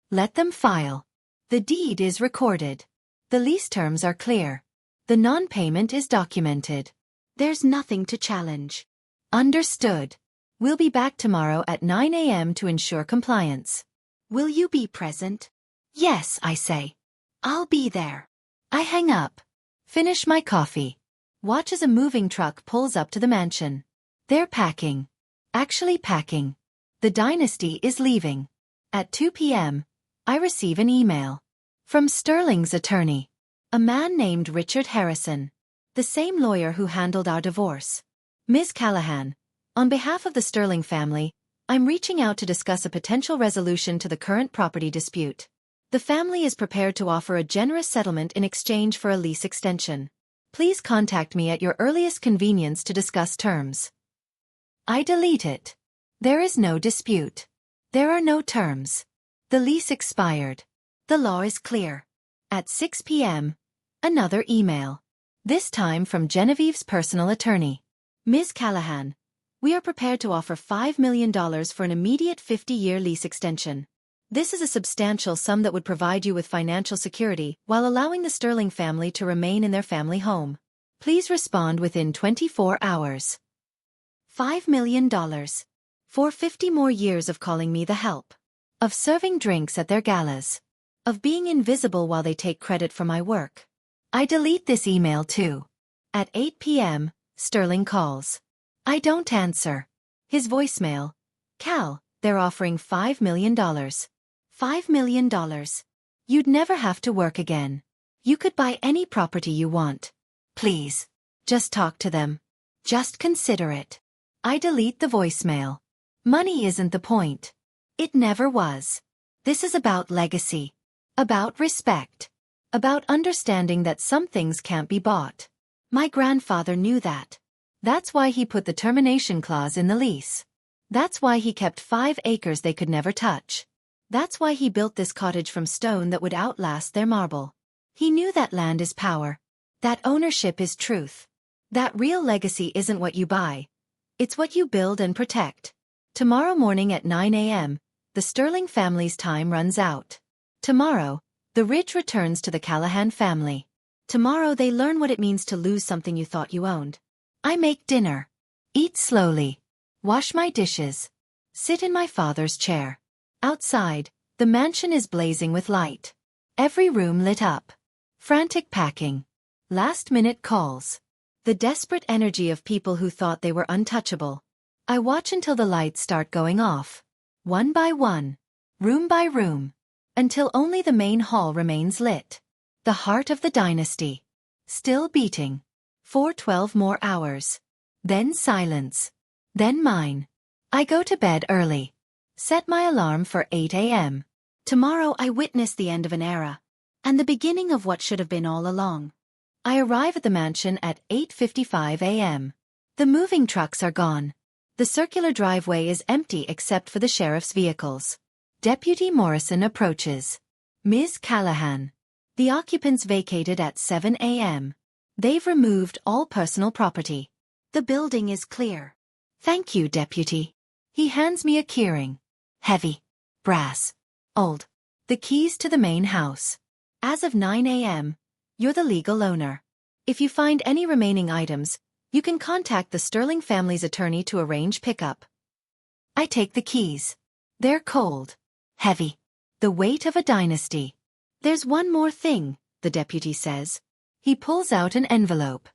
Let them file. The deed is recorded. The lease terms are clear. The non-payment is documented. There's nothing to challenge. Understood. We'll be back tomorrow at 9 a.m. to ensure compliance. Will you be present? Yes, I say. I'll be there. I hang up. Finish my coffee. Watch as a moving truck pulls up to the mansion. They're packing. Actually packing. The dynasty is leaving. At 2 p.m., I receive an email. From Sterling's attorney. A man named Richard Harrison. The same lawyer who handled our divorce. Ms. Callahan, on behalf of the Sterling family, I'm reaching out to discuss a potential resolution to the current property dispute. The family is prepared to offer a generous settlement in exchange for a lease extension. Please contact me at your earliest convenience to discuss terms. I delete it. There is no dispute. There are no terms. The lease expired. The law is clear. At 6 p.m., another email. This time from Genevieve's personal attorney. Ms. Callahan, we are prepared to offer $5 million for an immediate 50-year lease extension. This is a substantial sum that would provide you with financial security while allowing the Sterling family to remain in their family home. Please respond within 24 hours. $5 million. For 50 more years of calling me the help. Of serving drinks at their galas. Of being invisible while they take credit for my work. I delete this email too. At 8 p.m., Sterling calls. I don't answer. His voicemail. Cal, they're offering $5 million. $5 million. You'd never have to work again. You could buy any property you want. Please. Just talk to them. Just consider it. I delete the voicemail. Money isn't the point. It never was. This is about legacy. About respect. About understanding that some things can't be bought. My grandfather knew that. That's why he put the termination clause in the lease. That's why he kept 5 acres they could never touch. That's why he built this cottage from stone that would outlast their marble. He knew that land is power. That ownership is truth. That real legacy isn't what you buy. It's what you build and protect. Tomorrow morning at 9 a.m., the Sterling family's time runs out. Tomorrow, The ridge returns to the Callahan family. Tomorrow they learn what it means to lose something you thought you owned. I make dinner. Eat slowly. Wash my dishes. Sit in my father's chair. Outside, the mansion is blazing with light. Every room lit up. Frantic packing. Last-minute calls. The desperate energy of people who thought they were untouchable. I watch until the lights start going off. One by one. Room by room. Until only the main hall remains lit. The heart of the dynasty. Still beating. For 12 more hours. Then silence. Then mine. I go to bed early. Set my alarm for 8 a.m. Tomorrow I witness the end of an era. And the beginning of what should have been all along. I arrive at the mansion at 8:55 a.m. The moving trucks are gone. The circular driveway is empty except for the sheriff's vehicles. Deputy Morrison approaches. Ms. Callahan. The occupants vacated at 7 a.m. They've removed all personal property. The building is clear. Thank you, Deputy. He hands me a keyring. Heavy. Brass. Old. The keys to the main house. As of 9 a.m., you're the legal owner. If you find any remaining items, you can contact the Sterling family's attorney to arrange pickup. I take the keys. They're cold. Heavy. The weight of a dynasty. There's one more thing, the deputy says. He pulls out an envelope.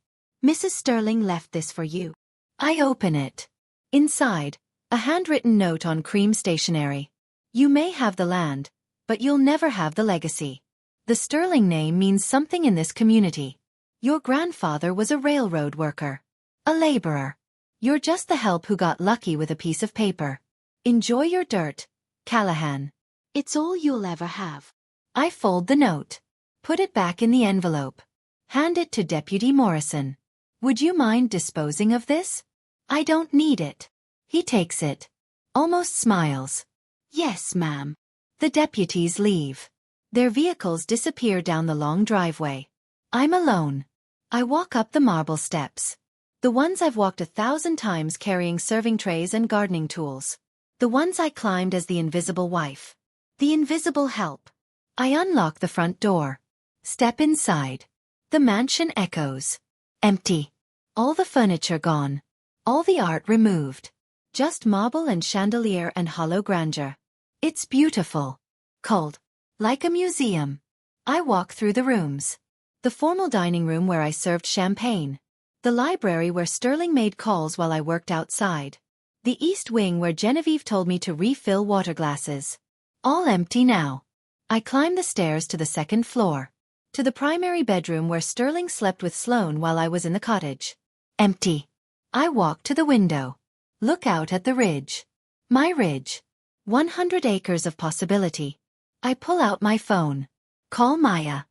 Mrs. Sterling left this for you. I open it. Inside, a handwritten note on cream stationery. You may have the land, but you'll never have the legacy. The Sterling name means something in this community. Your grandfather was a railroad worker. A laborer. You're just the help who got lucky with a piece of paper. Enjoy your dirt, Callahan. It's all you'll ever have. I fold the note. Put it back in the envelope. Hand it to Deputy Morrison. Would you mind disposing of this? I don't need it. He takes it. Almost smiles. Yes, ma'am. The deputies leave. Their vehicles disappear down the long driveway. I'm alone. I walk up the marble steps. The ones I've walked 1,000 times carrying serving trays and gardening tools. The ones I climbed as the invisible wife. The invisible help. I unlock the front door. Step inside. The mansion echoes. Empty. All the furniture gone. All the art removed. Just marble and chandelier and hollow grandeur. It's beautiful. Cold. Like a museum. I walk through the rooms. The formal dining room where I served champagne. The library where Sterling made calls while I worked outside. The east wing where Genevieve told me to refill water glasses. All empty now. I climb the stairs to the second floor. To the primary bedroom where Sterling slept with Sloane while I was in the cottage. Empty. I walk to the window. Look out at the ridge. My ridge. 100 acres of possibility. I pull out my phone. Call Maya.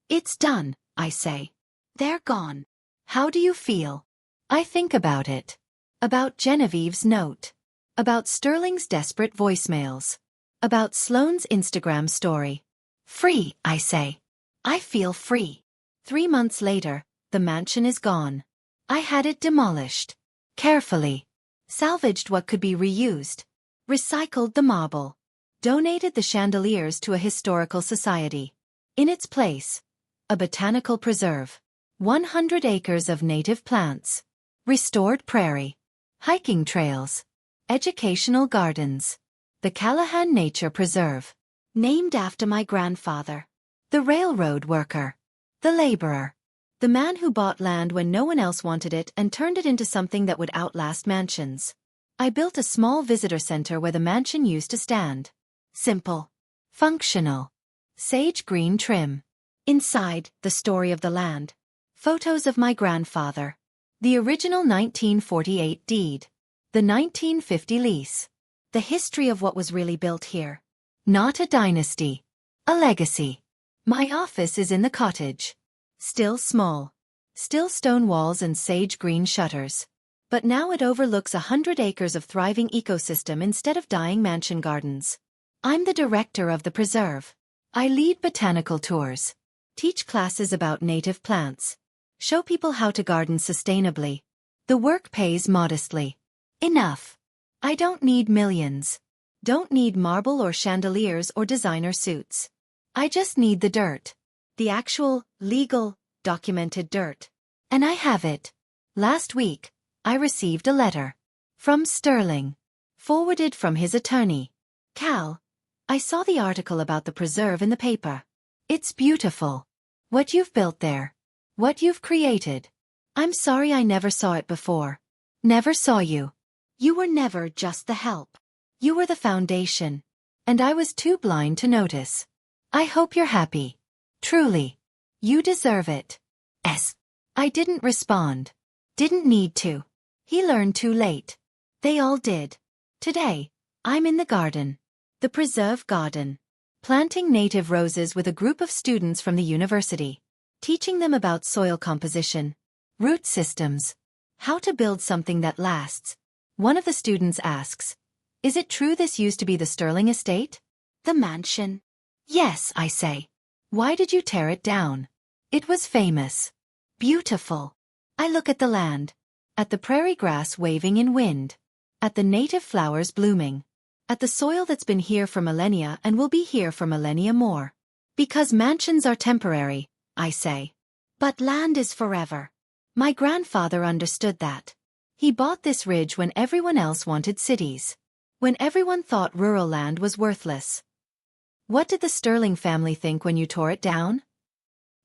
It's done, I say. They're gone. How do you feel? I think about it. About Genevieve's note. About Sterling's desperate voicemails. About Sloane's Instagram story. Free, I say. I feel free. 3 months later, the mansion is gone. I had it demolished. Carefully. Salvaged what could be reused. Recycled the marble. Donated the chandeliers to a historical society. In its place, a botanical preserve. 100 acres of native plants. Restored prairie. Hiking trails. Educational gardens. The Callahan Nature Preserve. Named after my grandfather. The railroad worker. The laborer. The man who bought land when no one else wanted it and turned it into something that would outlast mansions. I built a small visitor center where the mansion used to stand. Simple. Functional. Sage green trim. Inside, the story of the land. Photos of my grandfather. The original 1948 deed. The 1950 lease. The history of what was really built here. Not a dynasty. A legacy. My office is in the cottage. Still small. Still stone walls and sage green shutters. But now it overlooks 100 acres of thriving ecosystem instead of dying mansion gardens. I'm the director of the preserve. I lead botanical tours. Teach classes about native plants. Show people how to garden sustainably. The work pays modestly. Enough. I don't need millions. Don't need marble or chandeliers or designer suits. I just need the dirt. The actual, legal, documented dirt. And I have it. Last week, I received a letter. From Sterling. Forwarded from his attorney. Cal, I saw the article about the preserve in the paper. It's beautiful. What you've built there. What you've created. I'm sorry I never saw it before. Never saw you. You were never just the help. You were the foundation. And I was too blind to notice. I hope you're happy. Truly. You deserve it. S. I didn't respond. Didn't need to. He learned too late. They all did. Today, I'm in the garden. The preserve garden. Planting native roses with a group of students from the university. Teaching them about soil composition. Root systems. How to build something that lasts. One of the students asks, "Is it true this used to be the Sterling estate? The mansion?" "Yes," I say. "Why did you tear it down?" "It was famous. Beautiful." I look at the land. At the prairie grass waving in wind. At the native flowers blooming. At the soil that's been here for millennia and will be here for millennia more. Because mansions are temporary, I say. But land is forever. My grandfather understood that. He bought this ridge when everyone else wanted cities. When everyone thought rural land was worthless. What did the Sterling family think when you tore it down?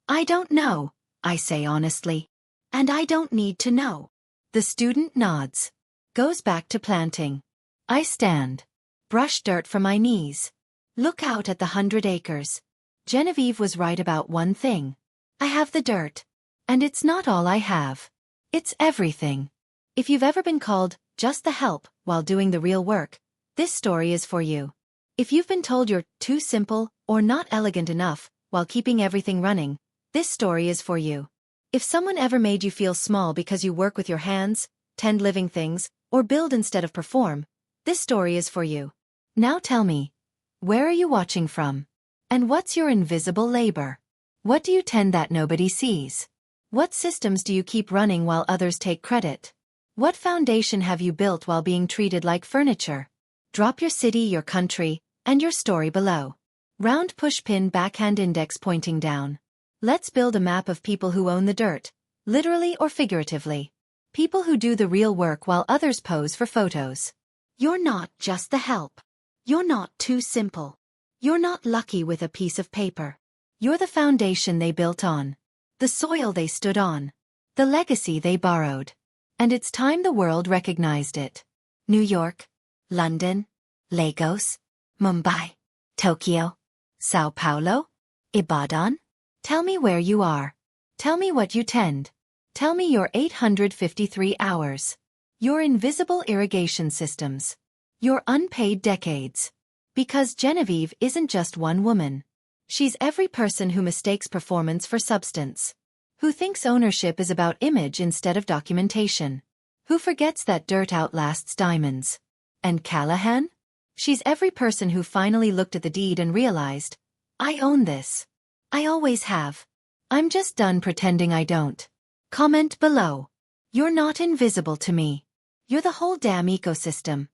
I don't know, I say honestly. And I don't need to know. The student nods. Goes back to planting. I stand. Brush dirt from my knees. Look out at the 100 acres. Genevieve was right about one thing. I have the dirt. And it's not all I have. It's everything. If you've ever been called just the help while doing the real work, this story is for you. If you've been told you're too simple or not elegant enough while keeping everything running, this story is for you. If someone ever made you feel small because you work with your hands, tend living things, or build instead of perform, this story is for you. Now tell me, where are you watching from? And what's your invisible labor? What do you tend that nobody sees? What systems do you keep running while others take credit? What foundation have you built while being treated like furniture? Drop your city, your country, and your story below. Round pushpin backhand index pointing down. Let's build a map of people who own the dirt, literally or figuratively. People who do the real work while others pose for photos. You're not just the help. You're not too simple. You're not lucky with a piece of paper. You're the foundation they built on. The soil they stood on. The legacy they borrowed. And it's time the world recognized it. New York, London, Lagos, Mumbai, Tokyo, Sao Paulo, Ibadan. Tell me where you are. Tell me what you tend. Tell me your 853 hours. Your invisible irrigation systems. Your unpaid decades. Because Genevieve isn't just one woman. She's every person who mistakes performance for substance. Who thinks ownership is about image instead of documentation. Who forgets that dirt outlasts diamonds. And Callahan? She's every person who finally looked at the deed and realized, I own this. I always have. I'm just done pretending I don't. Comment below. You're not invisible to me. You're the whole damn ecosystem.